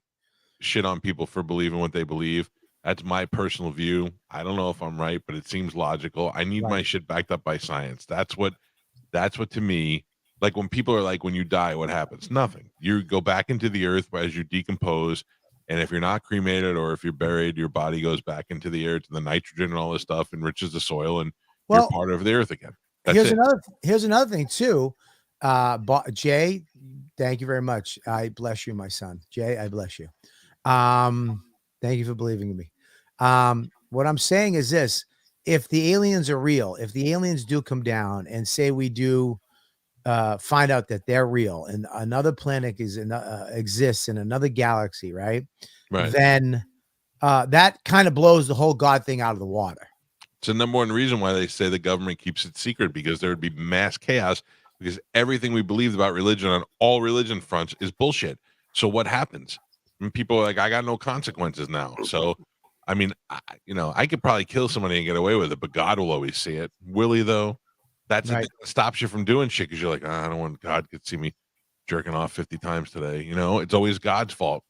Speaker 3: shit on people for believing what they believe. That's my personal view. I don't know if I'm right, but it seems logical. I need my shit backed up by science. That's what to me, like when people are like, when you die, what happens? Nothing. You go back into the earth as you decompose. And if you're not cremated or if you're buried, your body goes back into the earth and the nitrogen and all this stuff enriches the soil and you're part of the earth again. That's
Speaker 2: here's another thing too. Jay, thank you very much. I bless you, my son. Jay, I bless you. Thank you for believing in me. What I'm saying is this: if the aliens are real, if the aliens do come down and say we do find out that they're real and another planet exists in another galaxy, right?
Speaker 3: Right.
Speaker 2: Then that kind of blows the whole God thing out of the water.
Speaker 3: It's the number one reason why they say the government keeps it secret, because there would be mass chaos, because everything we believed about religion on all religion fronts is bullshit. So what happens? And people are like, I got no consequences now. So, I mean, I could probably kill somebody and get away with it, but God will always see it. Will he, though? That's the
Speaker 2: Right.
Speaker 3: thing that stops you from doing shit, because you're like, I don't want God could see me jerking off 50 times today. It's always God's fault.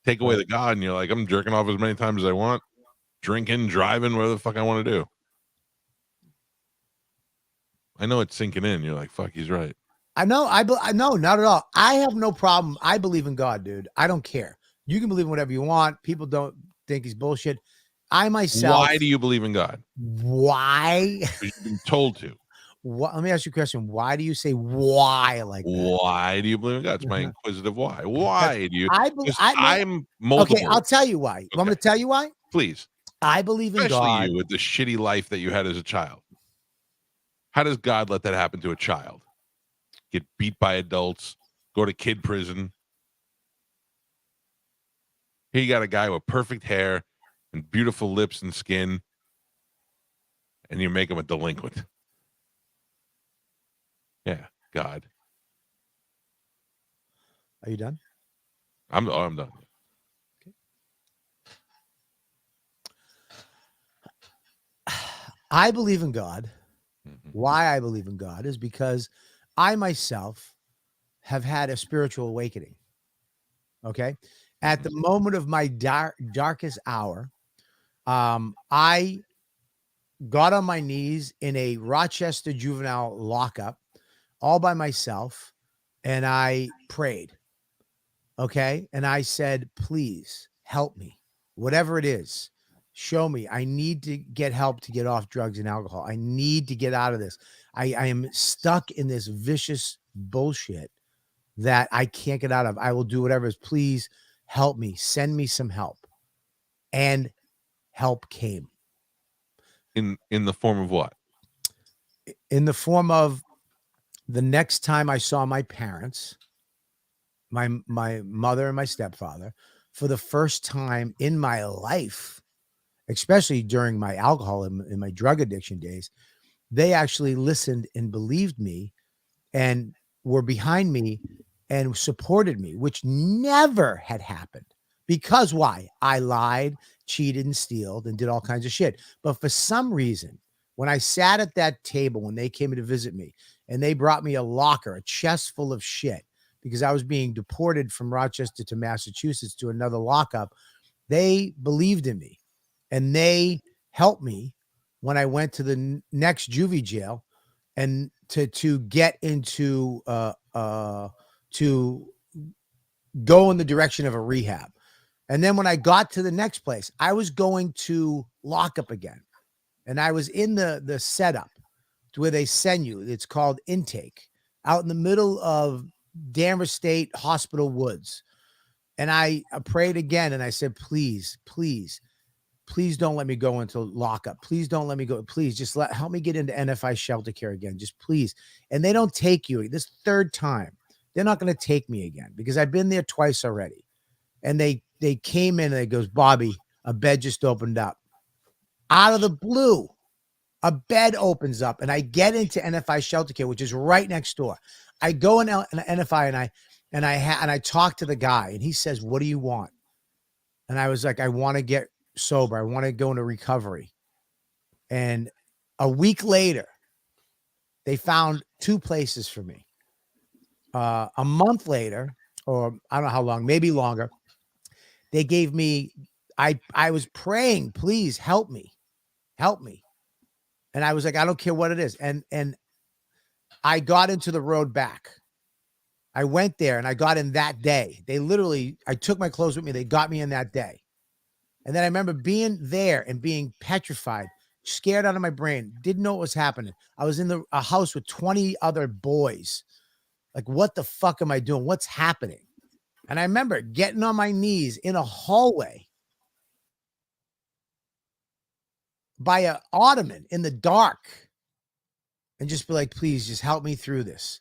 Speaker 3: Take away the God, and you're like, I'm jerking off as many times as I want, drinking, driving, whatever the fuck I want to do. I know it's sinking in. You're like, fuck, he's right.
Speaker 2: I know. I know, not at all. I have no problem. I believe in God, dude. I don't care. You can believe in whatever you want. People don't think he's bullshit. I myself.
Speaker 3: Why do you believe in God?
Speaker 2: Why?
Speaker 3: Because you've been told to.
Speaker 2: Let me ask you a question. Why do you say why like that?
Speaker 3: Why do you believe in God? It's my inquisitive why. Why do you? I'm multiple.
Speaker 2: Okay, I'll tell you why. You want me to tell you why?
Speaker 3: Please.
Speaker 2: I believe in
Speaker 3: Especially
Speaker 2: God.
Speaker 3: you with the shitty life that you had as a child. How does God let that happen to a child? Get beat by adults, go to kid prison. Here you got a guy with perfect hair and beautiful lips and skin, and you make him a delinquent. Yeah, God.
Speaker 2: Are you done?
Speaker 3: I'm done.
Speaker 2: Okay. I believe in God. Why I believe in God is because I myself have had a spiritual awakening. Okay. At the moment of my darkest hour, I got on my knees in a Rochester juvenile lockup all by myself, and I prayed. Okay. And I said, please help me, whatever it is. Show me. I need to get help to get off drugs and alcohol. I need to get out of this. I am stuck in this vicious bullshit that I can't get out of. I will do whatever it is. Please help me. Send me some help. And help came.
Speaker 3: In the form of what?
Speaker 2: In the form of the next time I saw my parents, my mother and my stepfather, for the first time in my life, especially during my alcohol and my drug addiction days, they actually listened and believed me and were behind me and supported me, which never had happened. Because why? I lied, cheated, and stealed and did all kinds of shit. But for some reason, when I sat at that table, when they came to visit me and they brought me a locker, a chest full of shit, because I was being deported from Rochester to Massachusetts to another lockup, they believed in me. And they helped me when I went to the next juvie jail and to get into to go in the direction of a rehab. And then when I got to the next place, I was going to lock up again. And I was in the setup to where they send you. It's called intake, out in the middle of Danvers State Hospital Woods. And I prayed again and I said, please, please, please don't let me go into lockup. Please don't let me go. Please just help me get into NFI shelter care again. Just please. And they don't take you this third time. They're not going to take me again because I've been there twice already. And they came in and they goes, Bobby, a bed just opened up. Out of the blue, a bed opens up and I get into NFI shelter care, which is right next door. I go in NFI and I talk to the guy and he says, what do you want? And I was like, I want to get sober. I want to go into recovery. And a week later, they found 2 places for me. A month later, or I don't know how long, maybe longer, they gave me, I was praying, please help me. Help me. And I was like, I don't care what it is. And I got into the road back. I went there and I got in that day. I took my clothes with me. They got me in that day. And then I remember being there and being petrified, scared out of my brain, didn't know what was happening. I was in a house with 20 other boys. Like, what the fuck am I doing? What's happening? And I remember getting on my knees in a hallway by a ottoman in the dark and just be like, please just help me through this.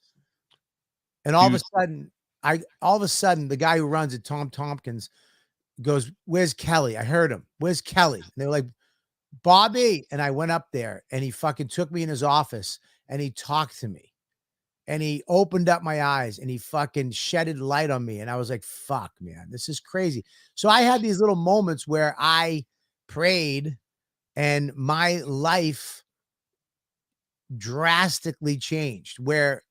Speaker 2: And all of a sudden, the guy who runs it, Tom Tompkins, goes, where's Kelly? I heard him. Where's Kelly? And they were like, Bobby. And I went up there and he fucking took me in his office and he talked to me and he opened up my eyes and he fucking shedded light on me. And I was like, fuck, man, this is crazy. So I had these little moments where I prayed and my life drastically changed where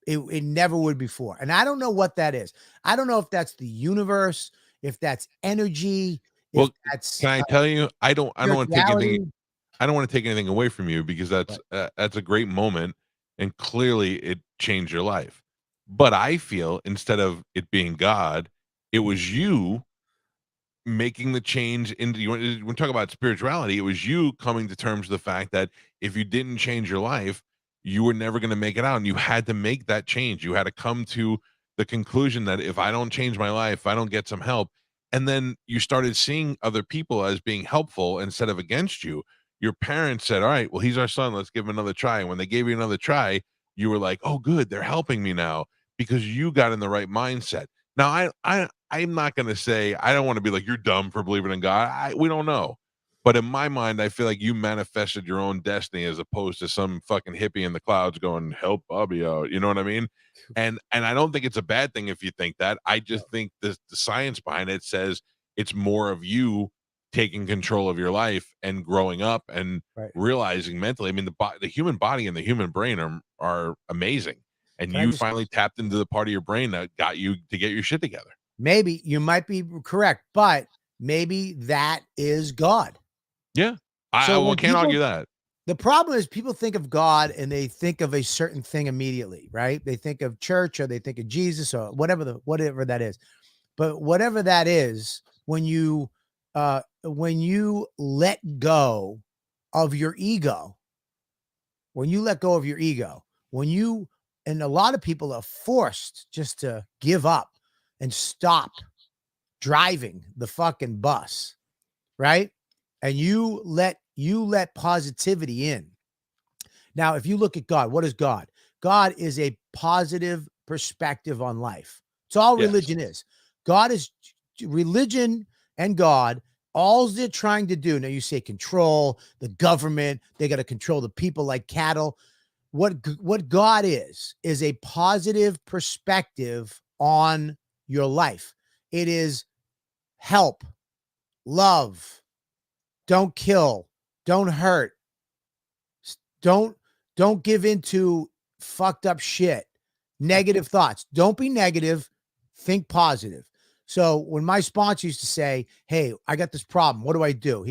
Speaker 2: it never would before. And I don't know what that is. I don't know if that's the universe, if that's energy.
Speaker 3: Well,
Speaker 2: if that's,
Speaker 3: can I tell you, I don't want to take anything.
Speaker 2: spirituality.
Speaker 3: I don't want to take anything away from you because that's a great moment, and clearly it changed your life. But I feel instead of it being God, it was you making the change into you. When we talk about spirituality, it was you coming to terms with the fact that if you didn't change your life, you were never going to make it out, and you had to make that change. You had to come to the conclusion that if I don't change my life, if I don't get some help, and then you started seeing other people as being helpful instead of against you. Your parents said, all right, well, he's our son, let's give him another try. And when they gave you another try, you were like, oh good, they're helping me now, because you got in the right mindset. Now I'm not going to say, I don't want to be like, you're dumb for believing in God. We don't know. But in my mind, I feel like you manifested your own destiny as opposed to some fucking hippie in the clouds going, help Bobby out. You know what I mean? And I don't think it's a bad thing if you think that. I just think the science behind it says it's more of you taking control of your life and growing up and realizing mentally. I mean, the human body and the human brain are amazing. And you finally tapped into the part of your brain that got you to get your shit together.
Speaker 2: Maybe you might be correct, but maybe that is God.
Speaker 3: Yeah. I can't argue that.
Speaker 2: The problem is people think of God and they think of a certain thing immediately, right? They think of church or they think of Jesus or whatever that is. But whatever that is, when you let go of your ego, and a lot of people are forced just to give up and stop driving the fucking bus, right? And you let positivity in. Now, if you look at God, what is God? God is a positive perspective on life. It's all religion is. God is religion and God. All they're trying to do. Now you say control the government. They got to control the people like cattle. What God is a positive perspective on your life. It is help, love, don't kill, don't hurt, don't give into fucked up shit, negative thoughts. Don't be negative, think positive. So when my sponsor used to say, hey, I got this problem, what do I do?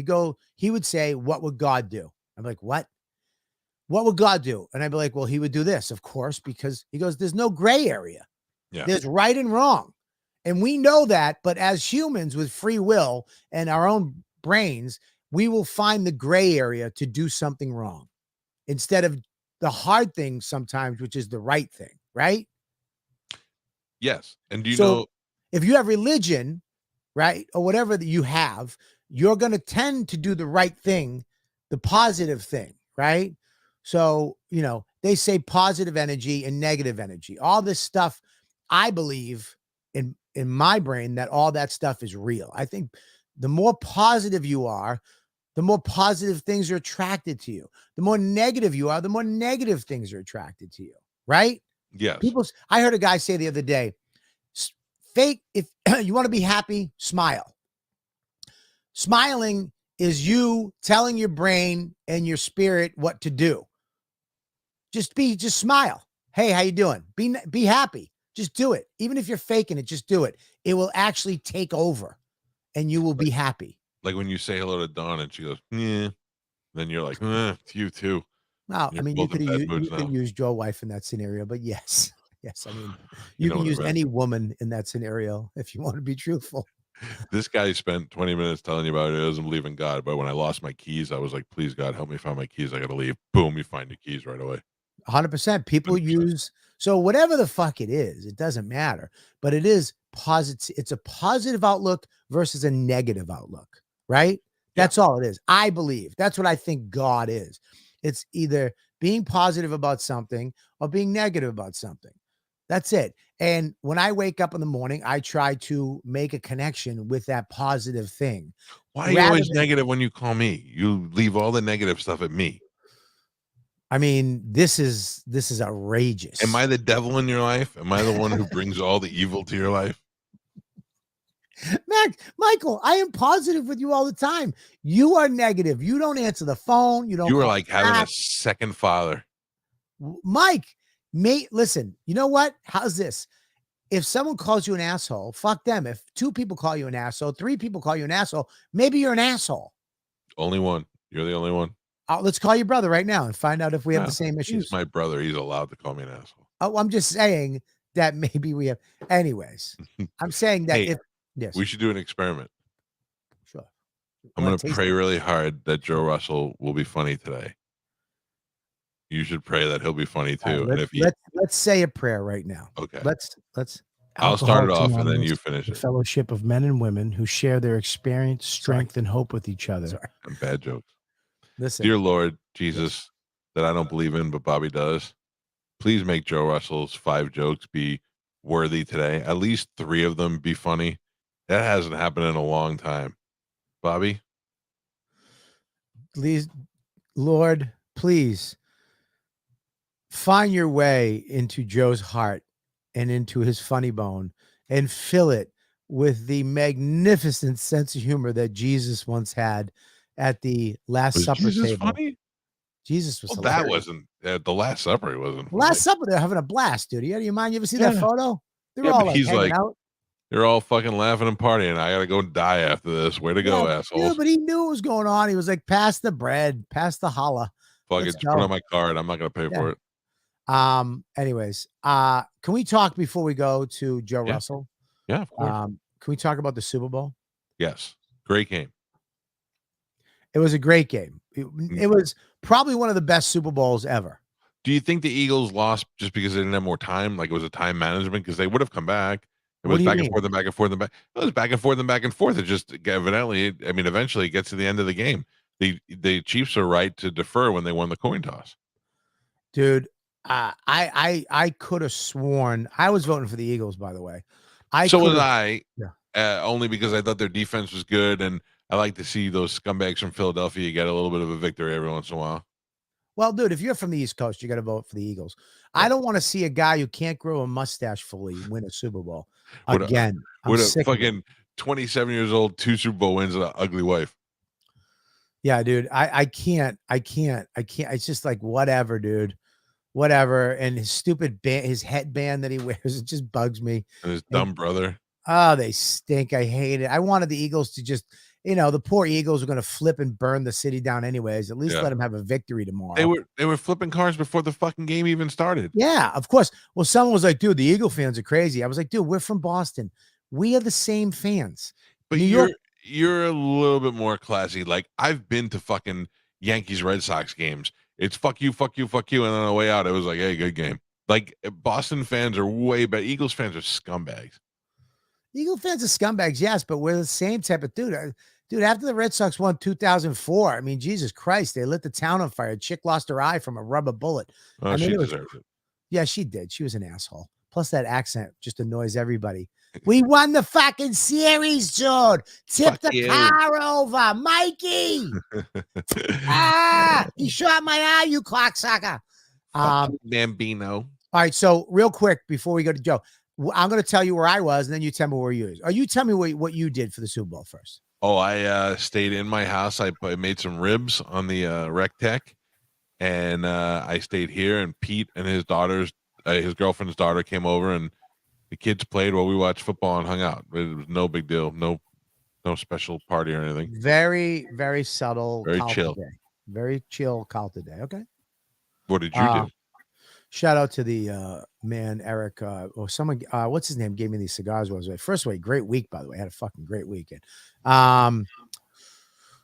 Speaker 2: He would say, what would God do? I'm like, what would God do? And I'd be like, well, he would do this, of course, because he goes, there's no gray area.
Speaker 3: Yeah.
Speaker 2: There's right and wrong. And we know that, but as humans with free will and our own brains, we will find the gray area to do something wrong instead of the hard thing sometimes, which is the right thing, right?
Speaker 3: Yes. And do you know,
Speaker 2: if you have religion, right, or whatever that you have, you're going to tend to do the right thing, the positive thing, right? So, they say positive energy and negative energy. All this stuff, I believe in my brain that all that stuff is real. I think the more positive you are, the more positive things are attracted to you. The more negative you are, the more negative things are attracted to you, right?
Speaker 3: yes.
Speaker 2: I heard a guy say the other day, fake, if you want to be happy, smile. Smiling is you telling your brain and your spirit what to do. Just smile. Hey, how you doing? Be happy. Just do it. Even if you're faking it, just do it. It will actually take over and you will be happy.
Speaker 3: Like when you say hello to Dawn and she goes, yeah. Then you're like, it's you too.
Speaker 2: Well, I mean, you could use your wife in that scenario, but yes. Yes. I mean, you can use any woman in that scenario if you want to be truthful.
Speaker 3: This guy spent 20 minutes telling you about it. He doesn't believe in God. But when I lost my keys, I was like, please, God, help me find my keys. I got to leave. Boom. You find your keys right away.
Speaker 2: 100%. People 100%. Use, so whatever the fuck it is, it doesn't matter, but it is positive. It's a positive outlook versus a negative outlook, right? That's all it is. I believe that's what I think God is. It's either being positive about something or being negative about something. That's it. And when I wake up in the morning, I try to make a connection with that positive thing.
Speaker 3: Why are you always negative when you call me? You leave all the negative stuff at me.
Speaker 2: I mean, this is outrageous.
Speaker 3: Am I the devil in your life? Am I the one who brings all the evil to your life?
Speaker 2: Michael, I am positive with you all the time. You are negative. You don't answer the phone. You don't.
Speaker 3: You are like having a second father.
Speaker 2: Mike, mate, listen, you know what? How's this? If someone calls you an asshole, fuck them. If 2 people call you an asshole, 3 people call you an asshole, maybe you're an asshole.
Speaker 3: Only one. You're the only one.
Speaker 2: Let's call your brother right now and find out if we have the same issues.
Speaker 3: He's my brother. He's allowed to call me an asshole.
Speaker 2: Oh, I'm just saying that maybe we have. Anyways, I'm saying that
Speaker 3: Hey,
Speaker 2: yes,
Speaker 3: we should do an experiment.
Speaker 2: Sure.
Speaker 3: I'm going to pray really hard that Joe Russell will be funny today. You should pray that he'll be funny too.
Speaker 2: Right, let's say a prayer right now.
Speaker 3: Okay.
Speaker 2: Let's.
Speaker 3: I'll start it off and then you finish it.
Speaker 2: Fellowship of men and women who share their experience, strength, and hope with each other.
Speaker 3: And bad jokes.
Speaker 2: Listen,
Speaker 3: Dear Lord Jesus, that I don't believe in, but Bobby does. Please make Joe Russell's 5 jokes be worthy today. At least 3 of them be funny. That hasn't happened in a long time. Bobby?
Speaker 2: Please, Lord, please find your way into Joe's heart and into his funny bone and fill it with the magnificent sense of humor that Jesus once had at the Last Supper
Speaker 3: Jesus
Speaker 2: table.
Speaker 3: Funny?
Speaker 2: Jesus was
Speaker 3: That wasn't the Last Supper. It wasn't.
Speaker 2: Last Supper. They're having a blast, dude. Do you mind? You ever see that photo? They're all like
Speaker 3: he's
Speaker 2: hanging
Speaker 3: like,
Speaker 2: out.
Speaker 3: They're all fucking laughing and partying. I gotta go die after this. Way to go, assholes!
Speaker 2: Dude, but he knew what was going on. He was like, "Pass the bread, pass the challah."
Speaker 3: Fuck it, just put on my card. I'm not gonna pay for it.
Speaker 2: Anyways, can we talk before we go to Joe Russell?
Speaker 3: Yeah, of course.
Speaker 2: Can we talk about the Super Bowl?
Speaker 3: Yes, great game.
Speaker 2: It was a great game. It was probably one of the best Super Bowls ever.
Speaker 3: Do you think the Eagles lost just because they didn't have more time? Like it was a time management because they would have come back. It was back and forth and back and forth and back. It was back and forth and back and forth. It just evidently, eventually it gets to the end of the game. The Chiefs are right to defer when they won the coin toss.
Speaker 2: Dude, I could have sworn I was voting for the Eagles, by the way.
Speaker 3: So was I. Yeah. Only because I thought their defense was good, and I like to see those scumbags from Philadelphia get a little bit of a victory every once in a while.
Speaker 2: Well, dude, if you're from the East Coast, you got to vote for the Eagles. I don't want to see a guy who can't grow a mustache fully win a Super Bowl again.
Speaker 3: With a fucking 27 years old, 2 Super Bowl wins and an ugly wife.
Speaker 2: Yeah, dude, I can't. It's just like whatever, dude. Whatever. And his stupid his headband that he wears, it just bugs me.
Speaker 3: And his dumb brother.
Speaker 2: Oh, they stink. I hate it. I wanted the Eagles to just, the poor Eagles were going to flip and burn the city down anyways. At least let them have a victory tomorrow.
Speaker 3: They were flipping cars before the fucking game even started.
Speaker 2: Yeah, of course. Well, someone was like, dude, the Eagle fans are crazy. I was like, dude, we're from Boston. We are the same fans.
Speaker 3: But you're a little bit more classy. Like I've been to fucking Yankees Red Sox games. It's fuck you, fuck you, fuck you. And on the way out, it was like, hey, good game. Like Boston fans are way better. Eagles fans are scumbags.
Speaker 2: Eagle fans are scumbags, yes, but we're the same type of dude. Dude, after the Red Sox won 2004, I mean, Jesus Christ, they lit the town on fire. A chick lost her eye from a rubber bullet.
Speaker 3: Oh, she deserved it.
Speaker 2: Yeah, she did. She was an asshole. Plus, that accent just annoys everybody. We won the fucking series, dude. Tip the car over. Mikey. He shot my eye, you cocksucker.
Speaker 3: Bambino.
Speaker 2: All right, so real quick before we go to Joe, I'm going to tell you where I was, and then you tell me where you is. Or you tell me what you did for the Super Bowl first.
Speaker 3: Oh, I stayed in my house. I made some ribs on the rec tech, and I stayed here. And Pete and his girlfriend's daughter came over, and the kids played while we watched football and hung out. It was no big deal, no special party or anything.
Speaker 2: Very, very subtle,
Speaker 3: very chill,
Speaker 2: very chill Calta day. Okay.
Speaker 3: What did you do?
Speaker 2: Shout out to the man, Eric, or someone, what's his name, gave me these cigars. First of all, great week, by the way. I had a fucking great weekend.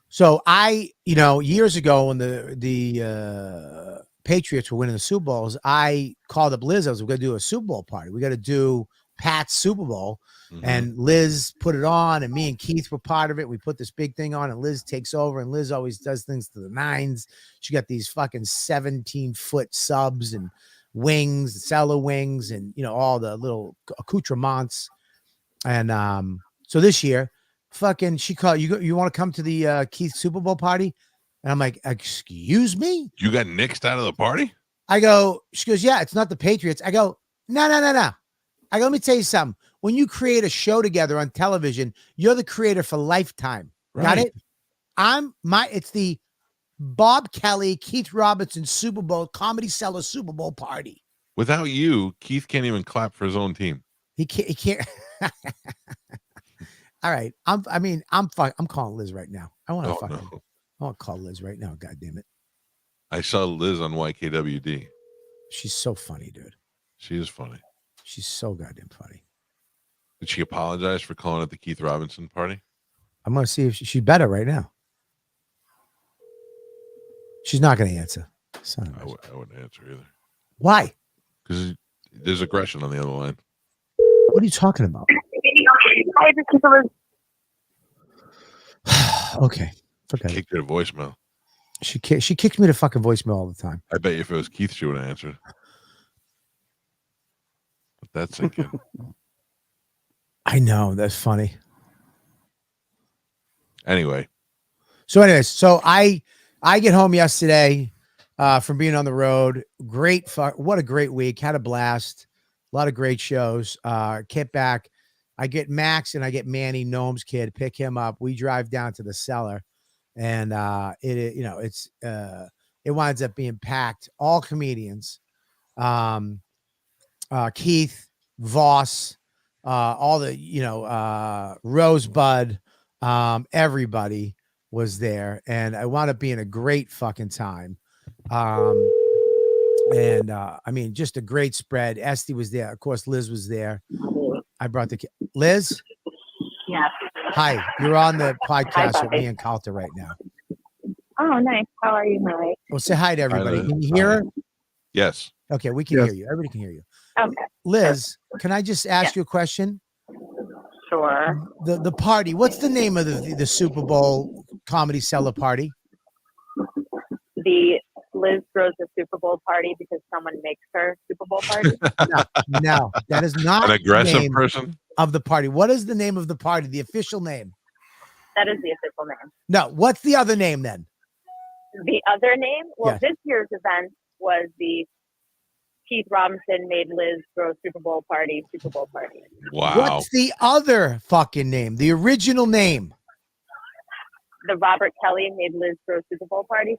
Speaker 2: So I, years ago when the Patriots were winning the Super Bowls, I called up Liz. I was going to do a Super Bowl party. We got to do Pat's Super Bowl.
Speaker 3: Mhm.
Speaker 2: And Liz put it on, and me and Keith were part of it. We put this big thing on, and Liz takes over, and Liz always does things to the nines. She got these fucking 17-foot subs and wings, cellar wings, and all the little accoutrements. And so this year, fucking, she called, you want to come to the Keith Super Bowl party? And I'm like, excuse me?
Speaker 3: You got nixed out of the party?
Speaker 2: I go, she goes, yeah, it's not the Patriots. I go, no. I go, let me tell you something. When you create a show together on television, you're the creator for lifetime. Got
Speaker 3: Right.
Speaker 2: it? It's the Bob Kelly, Keith Robinson Super Bowl Comedy Cellar Super Bowl party.
Speaker 3: Without you, Keith can't even clap for his own team.
Speaker 2: He can't. All right. I'm calling Liz right now. I want to call Liz right now. God damn it.
Speaker 3: I saw Liz on YKWd.
Speaker 2: She's so funny, dude.
Speaker 3: She is funny.
Speaker 2: She's so goddamn funny.
Speaker 3: Did she apologize for calling it the Keith Robinson party?
Speaker 2: I'm going to see if she's better right now. She's not going to answer.
Speaker 3: I wouldn't answer either.
Speaker 2: Why?
Speaker 3: Because there's aggression on the other line.
Speaker 2: What are you talking about? Okay. Forget it.
Speaker 3: Kicked her to voicemail.
Speaker 2: She kicked me to fucking voicemail all the time.
Speaker 3: I bet you if it was Keith, she would have answered. But that's thinking.
Speaker 2: I know. That's funny.
Speaker 3: Anyway.
Speaker 2: So I get home yesterday from being on the road. What a great week. Had a blast. A lot of great shows. Get back. I get Max and I get Manny, Gnome's kid, pick him up. We drive down to the cellar, and it winds up being packed. All comedians. Keith, Voss, all the Rosebud, everybody was there, and I wound up being a great fucking time. Just a great spread. Esty was there, of course. Liz was there. I brought Liz.
Speaker 7: Yes.
Speaker 2: Hi, you're on the podcast with
Speaker 7: Bobby.
Speaker 2: me and Calta right now.
Speaker 7: Oh, nice. How are you, Millie?
Speaker 2: Well, say hi to everybody.
Speaker 3: Liz.
Speaker 2: Can you hear her?
Speaker 3: Yes.
Speaker 2: Okay, we can
Speaker 6: Yes.
Speaker 2: hear you. Everybody can hear you.
Speaker 7: Okay.
Speaker 2: Liz, can I just ask you a question?
Speaker 7: Sure.
Speaker 2: The party. What's the name of the Super Bowl Comedy Cellar party?
Speaker 7: The Liz throws a Super Bowl party because someone makes her Super Bowl party.
Speaker 2: No, that is not
Speaker 3: An
Speaker 2: the
Speaker 3: aggressive
Speaker 2: name
Speaker 3: person?
Speaker 2: of the party. What is the name of the party? The official name?
Speaker 7: That is the official name.
Speaker 2: No. What's the other name then?
Speaker 7: The other name? Well,
Speaker 2: Yes.
Speaker 7: this year's event was the Keith Robinson made Liz throw Super Bowl party.
Speaker 3: Wow.
Speaker 2: What's the other fucking name? The original name?
Speaker 7: The Robert Kelly made Liz throw Super Bowl party.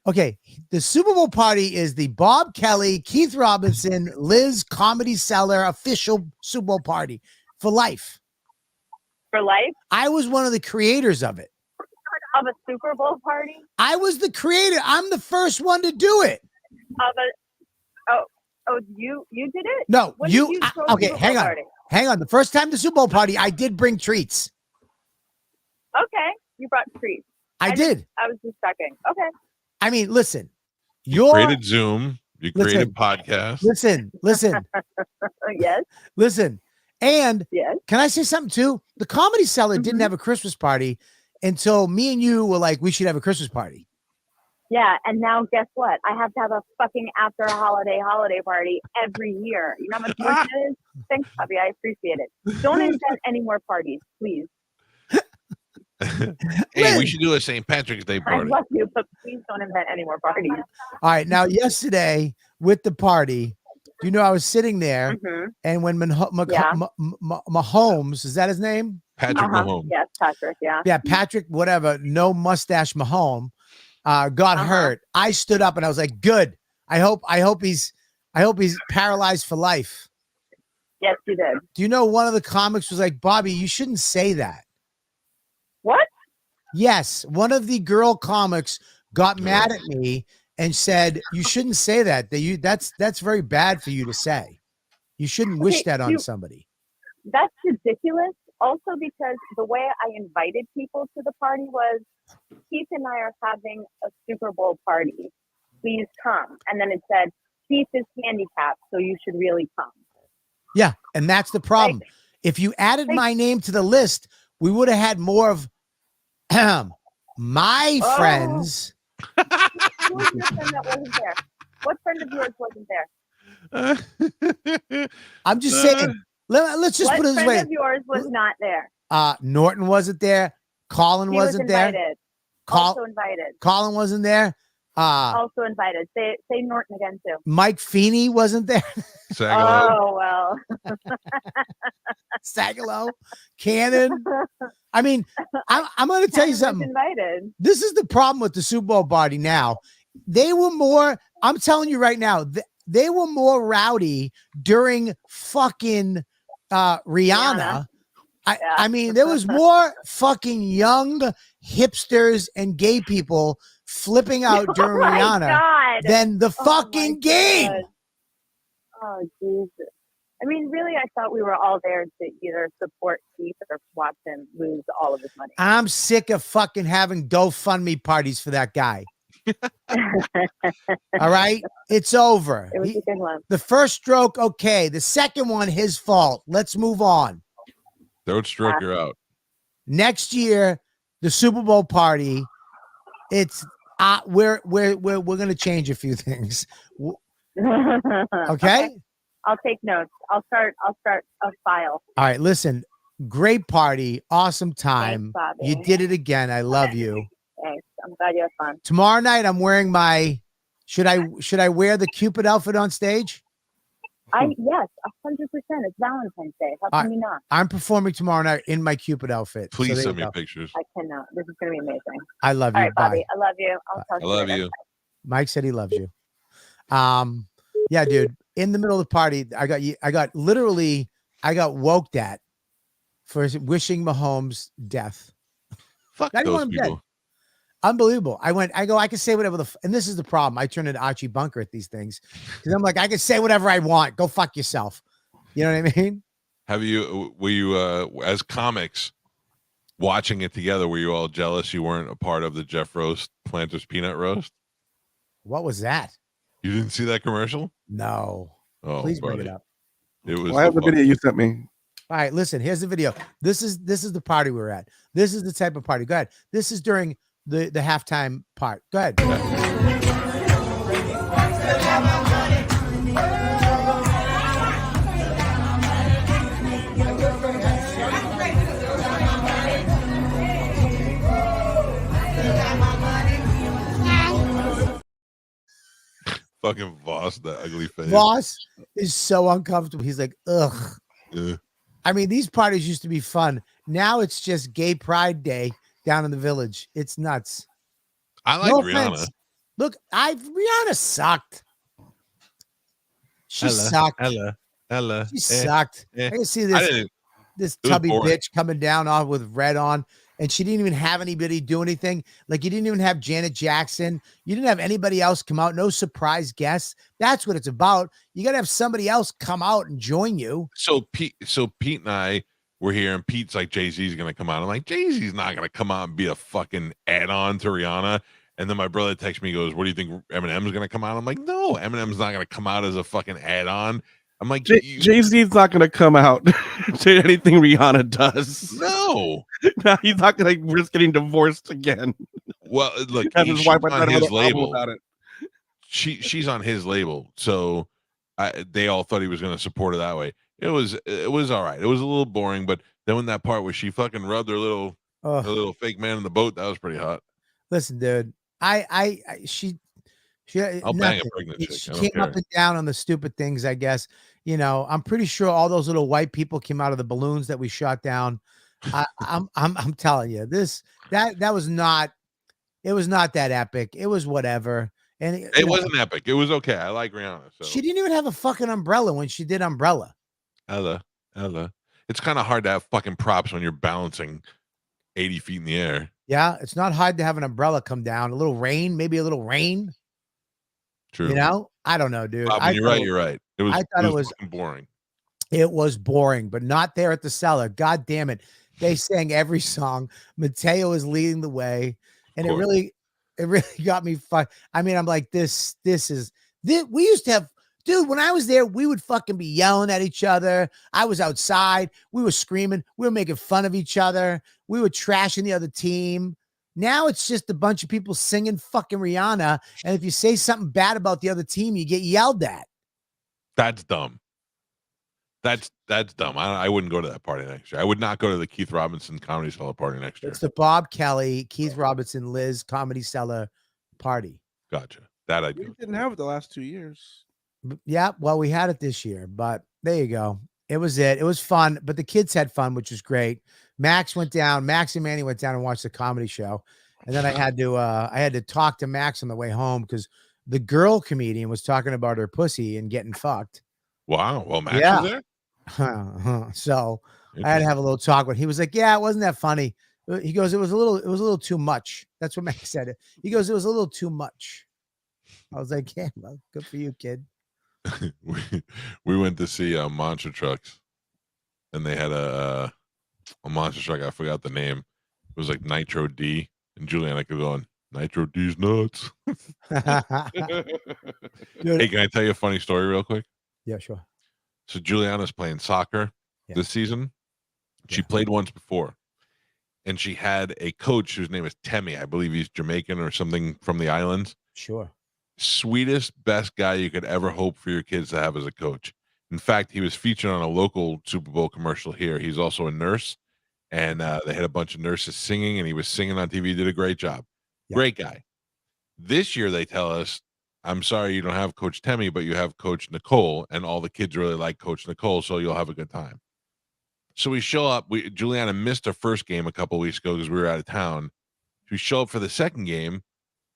Speaker 2: Okay, the Super Bowl party is the Bob Kelly, Keith Robinson, Liz Comedy Cellar official Super Bowl party for life.
Speaker 7: For life?
Speaker 2: I was one of the creators of it.
Speaker 7: Of a Super Bowl party?
Speaker 2: I was the creator. I'm the first one to do it.
Speaker 7: You did it?
Speaker 2: No,
Speaker 7: When did you throw a
Speaker 2: okay,
Speaker 7: Super
Speaker 2: hang
Speaker 7: Bowl
Speaker 2: on.
Speaker 7: party?
Speaker 2: Hang on. The first time the Super Bowl party, I did bring treats.
Speaker 7: Okay. You brought treats.
Speaker 2: I did.
Speaker 7: I was just checking. Okay.
Speaker 2: I mean, listen.
Speaker 3: You created Zoom. You created podcast.
Speaker 2: Listen.
Speaker 7: Yes.
Speaker 2: Listen. And
Speaker 7: Yes.
Speaker 2: can I say something too? The Comedy Cellar didn't have a Christmas party until me and you were like, we should have a Christmas party.
Speaker 7: Yeah, and now guess what? I have to have a fucking after holiday party every year. You know how much work it is? Thanks, Bobby. I appreciate it. Don't invent any more parties, please.
Speaker 3: Hey, we should do a St. Patrick's Day
Speaker 7: I
Speaker 3: party.
Speaker 7: love you, but please don't invent any more parties.
Speaker 2: All right. Now, yesterday with the party, I was sitting there,
Speaker 7: Mhm.
Speaker 2: and when Mahomes, is that his name?
Speaker 3: Patrick Mahomes.
Speaker 7: Yes, Patrick. Yeah.
Speaker 2: Yeah, Patrick, whatever, no mustache Mahomes, got hurt. I stood up and I was like, good. I hope he's paralyzed for life.
Speaker 7: Yes, you did.
Speaker 2: Do you know one of the comics was like, Bobby, you shouldn't say that.
Speaker 7: What?
Speaker 2: Yes, one of the girl comics got mad at me and said, you shouldn't say that. That's very bad for you to say. You shouldn't wish that on somebody.
Speaker 7: That's ridiculous. Also, because the way I invited people to the party was, Keith and I are having a Super Bowl party. Please come. And then it said, Keith is handicapped, so you should really come.
Speaker 2: Yeah, and that's the problem.
Speaker 7: Like,
Speaker 2: If you added my name to the list, we would have had more of my
Speaker 7: Oh.
Speaker 2: friends.
Speaker 7: who was your friend that wasn't there? What friend of yours wasn't there?
Speaker 2: I'm just saying. Let's just
Speaker 7: What
Speaker 2: put it this
Speaker 7: friend
Speaker 2: way.
Speaker 7: of yours was not there?
Speaker 2: Norton wasn't there. Colin
Speaker 7: He was
Speaker 2: wasn't there.
Speaker 7: invited.
Speaker 2: Col-
Speaker 7: Also invited.
Speaker 2: Colin wasn't there.
Speaker 7: Also invited. Say Norton again too.
Speaker 2: Mike Feeney wasn't there.
Speaker 3: Sagalo.
Speaker 7: Oh well.
Speaker 2: Sagalo, Cannon. I mean, I'm going to tell you something.
Speaker 7: Invited.
Speaker 2: This is the problem with the Super Bowl party now. They were more, I'm telling you right now, they were more rowdy during fucking Rihanna. I mean, there was more fucking young hipsters and gay people flipping out during Rihanna
Speaker 7: God.
Speaker 2: than the fucking game.
Speaker 7: God. Oh, Jesus. I mean, really, I thought we were all there to either support Keith or watch him lose all of his money.
Speaker 2: I'm sick of fucking having GoFundMe parties for that guy. All right? It's over.
Speaker 7: It was a good one.
Speaker 2: The first stroke, okay. The second one, his fault. Let's move on.
Speaker 3: Throat stroker out.
Speaker 2: Next year, the Super Bowl party, it's we're gonna change a few things. Okay?
Speaker 7: I'll take notes. I'll start a file.
Speaker 2: All right, listen. Great party, awesome time.
Speaker 7: Thanks, Bobby.
Speaker 2: You did it again. I love you.
Speaker 7: Thanks. I'm glad you had fun.
Speaker 2: Tomorrow night, I'm wearing my. Should I wear the Cupid outfit on stage?
Speaker 7: Yes, 100%. It's Valentine's Day. How can you not?
Speaker 2: I'm performing tomorrow night in my Cupid outfit.
Speaker 3: Please
Speaker 2: So
Speaker 3: send me pictures.
Speaker 7: I cannot. This is going to be amazing.
Speaker 2: I love you.
Speaker 7: All right, Bobby.
Speaker 2: Bye.
Speaker 7: I love you. I'll talk
Speaker 3: I
Speaker 7: to
Speaker 3: love
Speaker 7: later.
Speaker 3: you.
Speaker 2: Mike said he loves you. Yeah, dude. In the middle of the party, I got woked at for wishing Mahomes death.
Speaker 3: Fuck
Speaker 2: I didn't
Speaker 3: those
Speaker 2: want him dead.
Speaker 3: people.
Speaker 2: Unbelievable. I can say whatever and this is the problem. I turn into Archie Bunker at these things because I'm like, I can say whatever I want. Go fuck yourself. You know what I mean?
Speaker 3: Were you as comics watching it together, were you all jealous you weren't a part of the Jeff Roast Planters Peanut Roast?
Speaker 2: What was that?
Speaker 3: You didn't see that commercial?
Speaker 2: No.
Speaker 3: Oh,
Speaker 2: Please bring
Speaker 3: buddy.
Speaker 2: it up.
Speaker 3: It was.
Speaker 6: Well, I have the video you sent me.
Speaker 2: All right, listen, here's the video. This is the party we're at. This is the type of party. Go ahead. This is during the halftime part. Go ahead.
Speaker 3: Fucking Voss, that ugly face.
Speaker 2: Voss is so uncomfortable. He's like, ugh.
Speaker 3: Yeah.
Speaker 2: I mean, these parties used to be fun. Now it's just Gay Pride Day down in the village. It's nuts.
Speaker 3: I like
Speaker 2: No
Speaker 3: Rihanna.
Speaker 2: offense. Look, Rihanna sucked. She sucked.
Speaker 3: Ella.
Speaker 2: She sucked. I can see this
Speaker 3: was
Speaker 2: tubby
Speaker 3: boring.
Speaker 2: bitch coming down on with red on, and she didn't even have anybody do anything. Like, you didn't even have Janet Jackson. You didn't have anybody else come out. No surprise guests. That's what it's about. You got to have somebody else come out and join you.
Speaker 3: So Pete and I were here, and Pete's like, Jay-Z's gonna come out. I'm like, Jay-Z's not gonna come out and be a fucking add-on to Rihanna. And then my brother texts me, goes, what do you think, Eminem's gonna come out? I'm like, no, Eminem's not gonna come out as a fucking add-on. I'm like,
Speaker 6: Jay-Z's not gonna come out to anything Rihanna does.
Speaker 3: No,
Speaker 6: He's not gonna risk getting divorced again.
Speaker 3: well, look,
Speaker 6: His wife
Speaker 3: on his label.
Speaker 6: about it.
Speaker 3: She's on his label, so they all thought he was going to support her that way. It was all right. It was a little boring, but then when that part where she fucking rubbed her little fake man in the boat, that was pretty hot.
Speaker 2: Listen, dude, she
Speaker 3: I'll bang a pregnant chick.
Speaker 2: She
Speaker 3: I don't
Speaker 2: came
Speaker 3: care.
Speaker 2: up and down on the stupid things, I guess. You know, I'm pretty sure all those little white people came out of the balloons that we shot down. I'm telling you, that was not. It was not that epic. It was whatever. And
Speaker 3: It wasn't epic. It was okay. I like Rihanna. So
Speaker 2: she didn't even have a fucking umbrella when she did Umbrella.
Speaker 3: Ella. It's kind of hard to have fucking props when you're balancing 80 feet in the air.
Speaker 2: Yeah, it's not hard to have an umbrella come down. A little rain, maybe a little rain.
Speaker 3: True.
Speaker 2: You know, I don't know, dude.
Speaker 3: Bob, you're right. You're right. It was.
Speaker 2: I thought it was
Speaker 3: fucking boring.
Speaker 2: It was boring, but not there at the cellar. God damn it. They sang every song. Mateo is leading the way. And it really got me fun. I mean, I'm like, we used to have Dude, when I was there, we would fucking be yelling at each other. I was outside. We were screaming. We were making fun of each other. We were trashing the other team. Now it's just a bunch of people singing fucking Rihanna. And if you say something bad about the other team, you get yelled at.
Speaker 3: That's dumb. That's dumb. I wouldn't go to that party next year. I would not go to the Keith Robinson Comedy Cellar party next year.
Speaker 2: It's the Bob Kelly, Keith Robinson, Liz Comedy Cellar party.
Speaker 3: Gotcha. That I
Speaker 6: We
Speaker 3: do.
Speaker 6: didn't have it the last 2 years.
Speaker 2: Yeah, well, we had it this year, but there you go. It was it. It was fun, but the kids had fun, which was great. Max went down. Max and Manny went down and watched the comedy show, and then I had to talk to Max on the way home because the girl comedian was talking about her pussy and getting fucked.
Speaker 3: Wow. Well, Max
Speaker 2: Yeah.
Speaker 3: was there.
Speaker 2: So I had to have a little talk with him. He was like, "Yeah, it wasn't that funny." He goes, "It was a little too much." That's what Max said. He goes, "It was a little too much." I was like, "Yeah, well, good for you, kid."
Speaker 3: we went to see Monster Trucks, and they had a monster truck. I forgot the name. It was like Nitro D, and Juliana kept going, "Nitro D's nuts." Hey, can I tell you a funny story real quick?
Speaker 2: Yeah, sure.
Speaker 3: So Juliana's playing soccer this season. She played once before, and she had a coach whose name is Temi. I believe he's Jamaican or something from the islands.
Speaker 2: Sure.
Speaker 3: Sweetest, best guy you could ever hope for your kids to have as a coach. In fact, he was featured on a local Super Bowl commercial here. He's also a nurse, and they had a bunch of nurses singing, and he was singing on TV. He did a great job.
Speaker 2: Yeah.
Speaker 3: Great guy. This year, they tell us, "I'm sorry you don't have Coach Temi, but you have Coach Nicole, and all the kids really like Coach Nicole, so you'll have a good time." So we show up. Juliana missed her first game a couple weeks ago because we were out of town. We show up for the second game,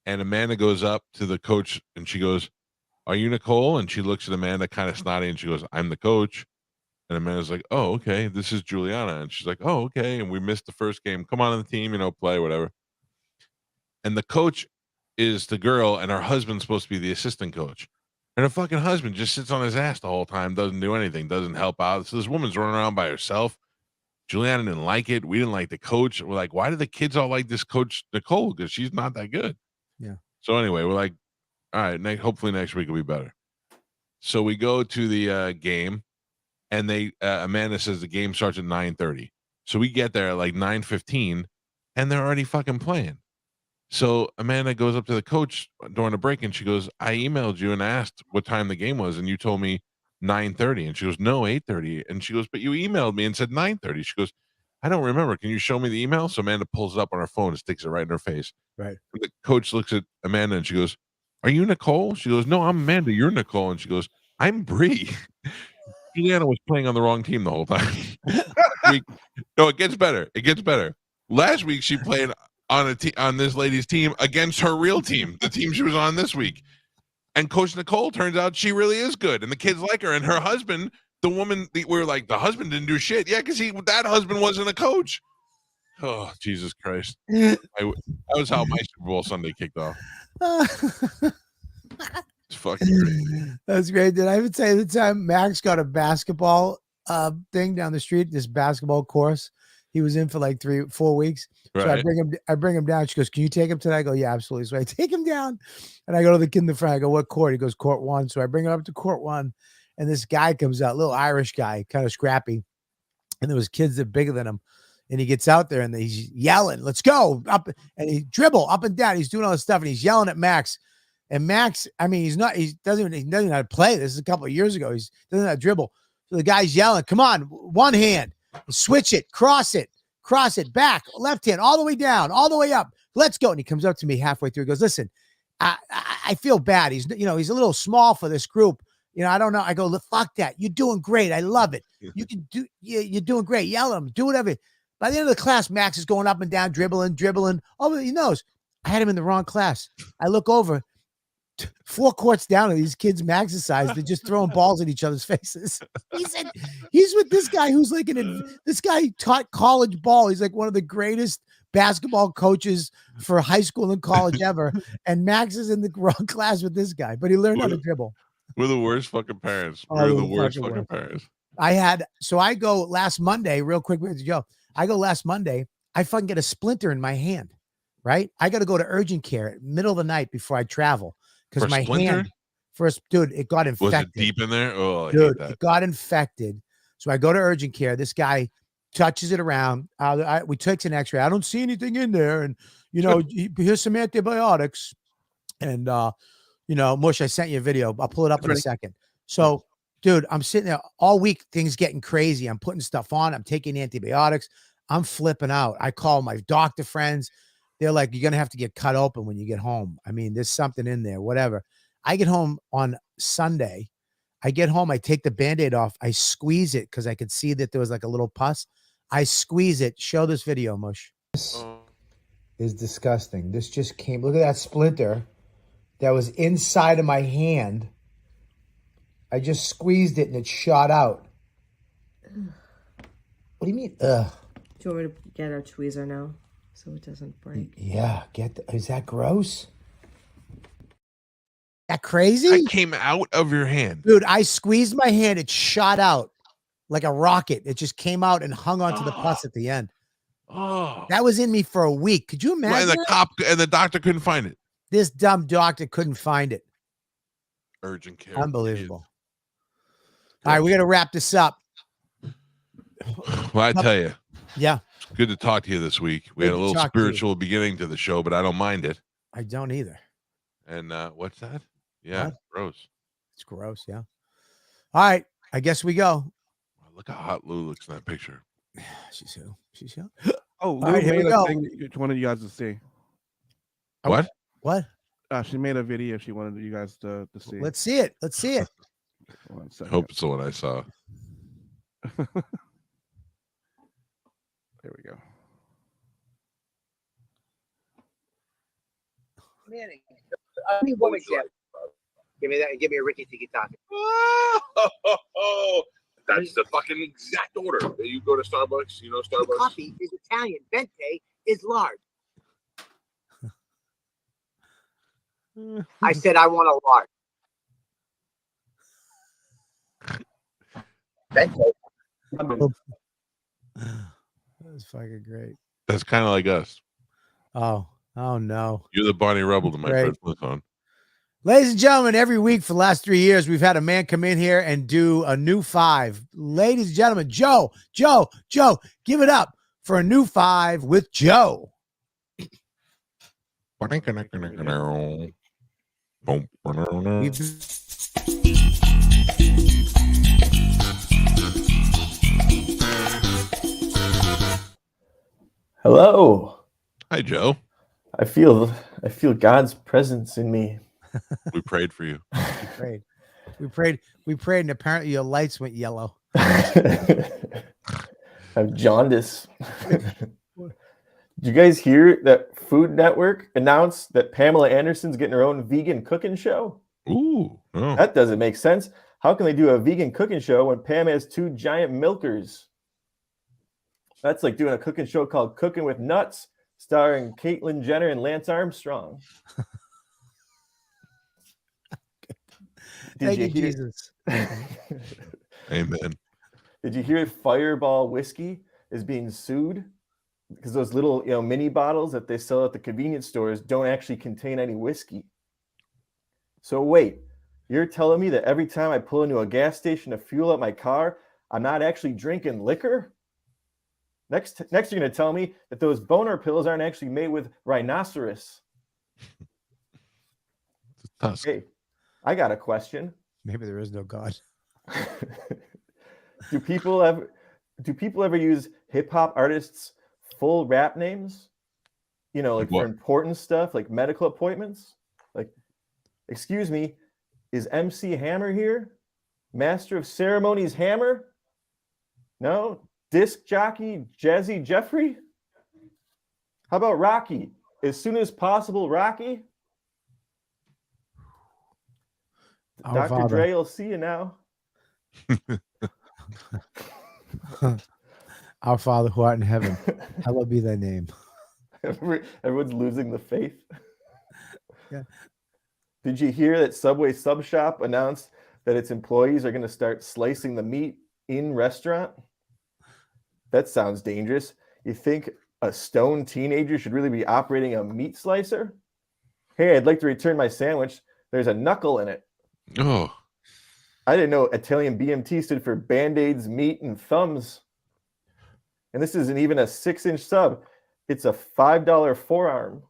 Speaker 3: and Amanda goes up to the coach, and she goes, "Are you Nicole?" And she looks at Amanda kind of snotty, and she goes, "I'm the coach." And Amanda's like, "Oh, okay. This is Juliana." And she's like, "Oh, okay. And we missed the first game. Come on the team, play, whatever." And the coach is the girl, and her husband's supposed to be the assistant coach. And her fucking husband just sits on his ass the whole time, doesn't do anything, doesn't help out. So this woman's running around by herself. Juliana didn't like it. We didn't like the coach. We're like, why do the kids all like this coach Nicole? Because she's not that good.
Speaker 2: Yeah.
Speaker 3: So anyway, we're like, all right, hopefully next week will be better. So we go to the game, and Amanda says the game starts at 9:30. So we get there at like 9:15, and they're already fucking playing. So Amanda goes up to the coach during the break, and she goes, "I emailed you and asked what time the game was, and you told me 9:30." And she goes, "No, 8:30." And she goes, "But you emailed me and said 9:30." She goes, "I don't remember. Can you show me the email?" So Amanda pulls it up on her phone and sticks it right in her face.
Speaker 2: Right.
Speaker 3: And the coach looks at Amanda, and she goes, "Are you Nicole?" She goes, "No, I'm Amanda. You're Nicole." And she goes, "I'm Bree." Juliana was playing on the wrong team the whole time. No, it gets better. It gets better. Last week she played on this lady's team against her real team, the team she was on this week. And Coach Nicole, turns out she really is good, and the kids like her. And her husband, the woman, we were like, the husband didn't do shit. Yeah, because that husband wasn't a coach. Oh, Jesus Christ. That was how my Super Bowl Sunday kicked off. It's fucking great.
Speaker 2: That's great. Did I even tell you the time Max got a basketball thing down the street, this basketball course? He was in for like 3-4 weeks.
Speaker 3: Right.
Speaker 2: So I bring him down. She goes, "Can you take him today?" I go, "Yeah, absolutely." So I take him down, and I go to the kid in the front. I go, "What court?" He goes, "Court 1." So I bring him up to court 1, and this guy comes out, little Irish guy, kind of scrappy. And there was kids that are bigger than him. And he gets out there and he's yelling, "Let's go!" Up, and he dribble up and down. He's doing all this stuff, and he's yelling at Max. And Max, I mean, he doesn't know how to play. This is a couple of years ago. He doesn't know how to dribble. So the guy's yelling, "Come on, one hand, switch it, cross it, back, left hand, all the way down, all the way up. Let's go." And he comes up to me halfway through. He goes, "Listen, I feel bad. He's a little small for this group. I don't know." I go, "Fuck that. You're doing great. I love it. You can do. You're doing great. Yell at him. Do whatever." By the end of the class, Max is going up and down, dribbling. Oh, he knows. I had him in the wrong class. I look over. 4 courts down, and these kids Max's size, they're just throwing balls at each other's faces. He said he's with this guy who's like this guy taught college ball. He's like one of the greatest basketball coaches for high school and college ever. And Max is in the wrong class with this guy, but he learned how to dribble.
Speaker 3: We're the worst fucking parents. We're the worst fucking parents.
Speaker 2: I go last Monday, real quick, Joe. I go last Monday. I fucking get a splinter in my hand, right? I got to go to urgent care at middle of the night before I travel. Because my hand First, dude, it got infected.
Speaker 3: Was it deep in there? Oh, I hate
Speaker 2: Dude,
Speaker 3: that.
Speaker 2: it got infected. So I go to urgent care. This guy touches it around. We takes an X-ray. I don't see anything in there, and here's some antibiotics. And Mush, I sent you a video. I'll pull it up in a second. So, dude, I'm sitting there all week. Things getting crazy. I'm putting stuff on. I'm taking antibiotics. I'm flipping out. I call my doctor friends. They're like, "You're gonna have to get cut open when you get home. I mean, there's something in there. Whatever." I get home on Sunday. I get home. I take the Band-Aid off. I squeeze it because I could see that there was like a little pus. I squeeze it. Show this video, Mush. This is disgusting. This just came. Look at that splinter that was inside of my hand. I just squeezed it and it shot out. What do you mean? Ugh.
Speaker 8: Do you want me to get our tweezer now so it doesn't break?
Speaker 2: Yeah. Is that gross? That crazy?
Speaker 3: That came out of your hand.
Speaker 2: Dude, I squeezed my hand. It shot out like a rocket. It just came out and hung onto the pus at the end.
Speaker 3: Oh.
Speaker 2: That was in me for a week. Could you imagine?
Speaker 3: And the doctor couldn't find it.
Speaker 2: This dumb doctor couldn't find it.
Speaker 3: Urgent care.
Speaker 2: Unbelievable. All right, we got to wrap this up.
Speaker 3: Well, I tell you.
Speaker 2: Yeah.
Speaker 3: It's good to talk to you this week. We had a little spiritual beginning to the show, but I don't mind it.
Speaker 2: I don't either.
Speaker 3: And what's that? Yeah,
Speaker 2: what?
Speaker 3: Gross.
Speaker 2: It's gross, yeah. All right, I guess we go.
Speaker 3: Look how hot Lou looks in that picture.
Speaker 2: She's who? She's who?
Speaker 6: Oh,
Speaker 2: Lou right,
Speaker 6: made a thing that she wanted you guys to see.
Speaker 3: What?
Speaker 2: What?
Speaker 6: She made a video she wanted you guys to see.
Speaker 2: Let's see it. Let's see it.
Speaker 3: I hope it's the one I saw.
Speaker 6: There we go.
Speaker 9: Manning. One example. Give me that. Give me a Ricky Tiki Taka.
Speaker 4: Oh, that's the fucking exact order. You go to Starbucks, Starbucks.
Speaker 9: The coffee is Italian. Venti is large. I said I want a large. Venti.
Speaker 2: That's fucking great.
Speaker 3: That's kind of like us.
Speaker 2: Oh no.
Speaker 3: You're the Barney Rubble to my first flip phone.
Speaker 2: Ladies and gentlemen, every week for the last 3 years, we've had a man come in here and do a new 5. Ladies and gentlemen, Joe, give it up for a new 5 with Joe.
Speaker 10: Hello.
Speaker 3: Hi, Joe.
Speaker 10: I feel God's presence in me.
Speaker 3: We prayed for you.
Speaker 2: We prayed, and apparently your lights went yellow.
Speaker 10: I have jaundice. Did you guys hear that Food Network announced that Pamela Anderson's getting her own vegan cooking show?
Speaker 3: Ooh. Oh.
Speaker 10: That doesn't make sense. How can they do a vegan cooking show when Pam has 2 giant milkers? That's like doing a cooking show called Cooking with Nuts, starring Caitlyn Jenner and Lance Armstrong.
Speaker 2: Thank you, Jesus.
Speaker 3: Amen.
Speaker 10: Did you hear Fireball whiskey is being sued because those little mini bottles that they sell at the convenience stores don't actually contain any whiskey? So wait, you're telling me that every time I pull into a gas station to fuel up my car, I'm not actually drinking liquor? Next, you're going to tell me that those boner pills aren't actually made with rhinoceros. Hey, I got a question.
Speaker 2: Maybe there is no God.
Speaker 10: Do people ever use hip hop artists' full rap names? Like for important stuff, like medical appointments. Like, excuse me, is MC Hammer here? Master of Ceremonies Hammer? No. Disc jockey Jazzy Jeffrey? How about Rocky? As soon as possible, Rocky? Dr. Dre will see you now.
Speaker 2: Our Father who art in heaven, hallowed be thy name.
Speaker 10: Everyone's losing the faith.
Speaker 2: Yeah.
Speaker 10: Did you hear that Subway Sub Shop announced that its employees are going to start slicing the meat in restaurant? That sounds dangerous. You think a stoned teenager should really be operating a meat slicer? Hey, I'd like to return my sandwich. There's a knuckle in it.
Speaker 3: Oh,
Speaker 10: I didn't know Italian BMT stood for Band-Aids, Meat, and Thumbs. And this isn't even a 6-inch sub. It's a $5 forearm.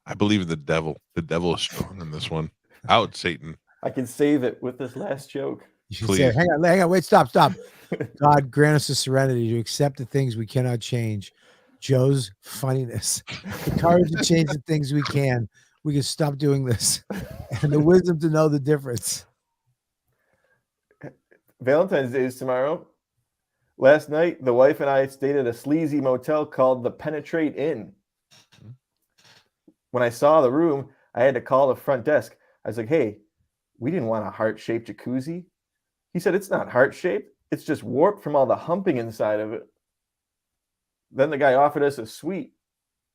Speaker 3: I believe in the devil. The devil is strong in this one. Out, Satan.
Speaker 10: I can save it with this last joke.
Speaker 2: You should say, hang on, wait, stop. God grant us the serenity to accept the things we cannot change. Joe's funniness, the courage to change the things we can. We can stop doing this, and the wisdom to know the difference.
Speaker 10: Valentine's Day is tomorrow. Last night, the wife and I stayed at a sleazy motel called the Penetrate Inn. When I saw the room, I had to call the front desk. I was like, hey, we didn't want a heart-shaped jacuzzi. He said, it's not heart-shaped. It's just warped from all the humping inside of it. Then the guy offered us a suite.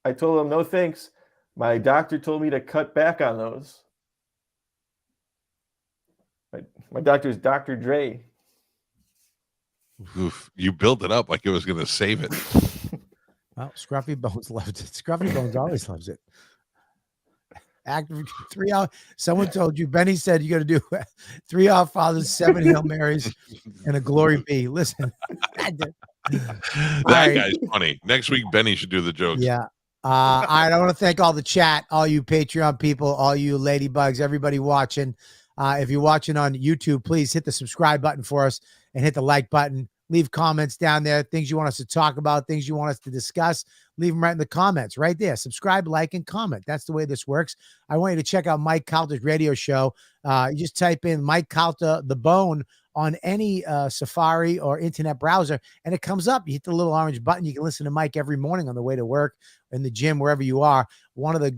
Speaker 10: I told him, no thanks. My doctor told me to cut back on those. My doctor's Dr. Dre.
Speaker 3: Oof, you built it up like it was going to save it.
Speaker 2: Well, Scruffy Bones loved it. Scruffy Bones always loves it. Active 3 hour. Someone told you, Benny said you got to do 3 Our Fathers, 7 Hail Marys, and a Glory Be. Listen,
Speaker 3: that guy's funny. Next week, Benny should do the jokes.
Speaker 2: Yeah. I want to thank all the chat, all you Patreon people, all you ladybugs, everybody watching. If you're watching on YouTube, please hit the subscribe button for us and hit the like button. Leave comments down there, things you want us to talk about, things you want us to discuss. Leave them right in the comments right there. Subscribe, like, and comment. That's the way this works. I want you to check out Mike Calta's radio show. You just type in Mike Calta, The Bone, on any Safari or internet browser, and it comes up. You hit the little orange button. You can listen to Mike every morning on the way to work, in the gym, wherever you are. One of the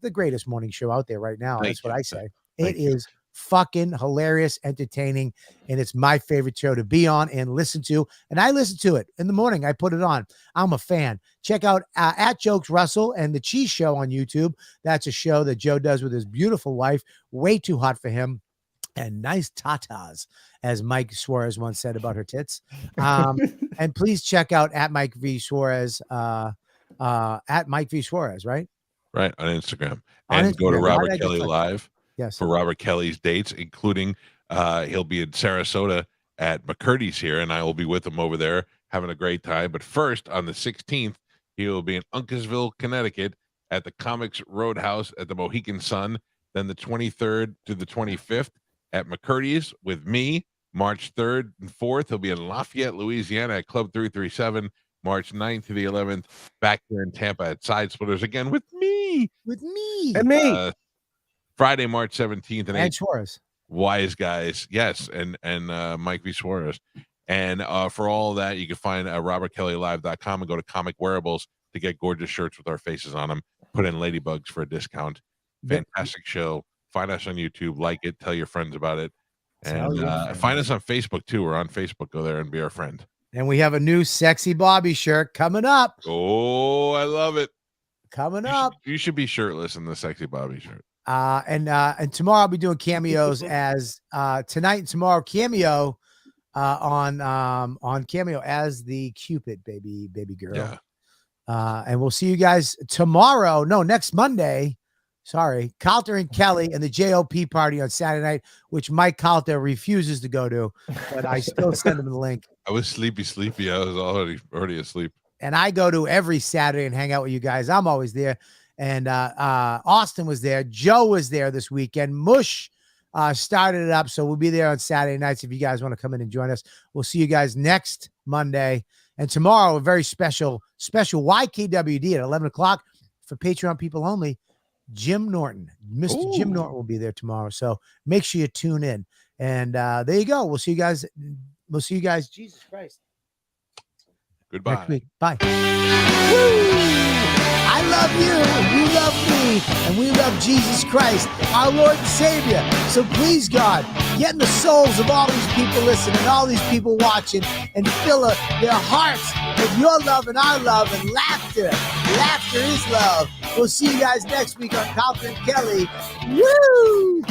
Speaker 2: the greatest morning show out there right now. That's what I say. It is fucking hilarious, entertaining, and it's my favorite show to be on and listen to. And I listen to it in the morning. I put it on. I'm a fan. Check out at Jokes Russell and the Cheese Show on YouTube. That's a show that Joe does with his beautiful wife. Way too hot for him. And nice tatas, as Mike Suarez once said about her tits. And please check out at Mike V Suarez, right?
Speaker 3: Right, on Instagram. And go to Robert Kelly Live.
Speaker 2: Yes.
Speaker 3: For Robert Kelly's dates, including he'll be in Sarasota at McCurdy's here, and I will be with him over there having a great time. But first, on the 16th, he will be in Uncasville, Connecticut at the Comics Roadhouse at the Mohegan Sun. Then the 23rd to the 25th at McCurdy's with me. March 3rd and 4th, he'll be in Lafayette, Louisiana at Club 337. March 9th to the 11th, back here in Tampa at Side Splitters again with me.
Speaker 2: And me.
Speaker 3: Friday, March 17th
Speaker 2: and Suarez.
Speaker 3: Wise Guys. Yes. And Mike V. Suarez. And for all that, you can find robertkellylive.com and go to Comic Wearables to get gorgeous shirts with our faces on them. Put in Ladybugs for a discount. Fantastic show. Find us on YouTube. Like it. Tell your friends about it. And find us on Facebook, too. We're on Facebook. Go there and be our friend.
Speaker 2: And we have a new Sexy Bobby shirt coming up.
Speaker 3: Oh, I love it.
Speaker 2: Coming up.
Speaker 3: You should be shirtless in the Sexy Bobby shirt.
Speaker 2: And tomorrow I'll be doing cameos as tonight and tomorrow cameo on Cameo as the Cupid baby girl.
Speaker 3: Yeah.
Speaker 2: And we'll see you guys tomorrow. No, next Monday. Sorry, Calta and Kelly and the JOP party on Saturday night, which Mike Calta refuses to go to, but I still send him the link.
Speaker 3: I was sleepy. I was already asleep.
Speaker 2: And I go to every Saturday and hang out with you guys. I'm always there. And Austin was there. Joe was there this weekend. Mush started it up. So we'll be there on Saturday nights if you guys want to come in and join us. We'll see you guys next Monday. And tomorrow, a very special YKWd at 11 o'clock for Patreon people only. Jim Norton. Mr. Jim Norton will be there tomorrow. So make sure you tune in. And there you go. We'll see you guys. Jesus Christ.
Speaker 3: Goodbye.
Speaker 2: Next week. Bye. I love you, and you love me, and we love Jesus Christ, our Lord and Savior. So please, God, get in the souls of all these people listening, all these people watching, and fill their hearts with your love and our love and laughter. Laughter is love. We'll see you guys next week on Calta and Kelly. Woo!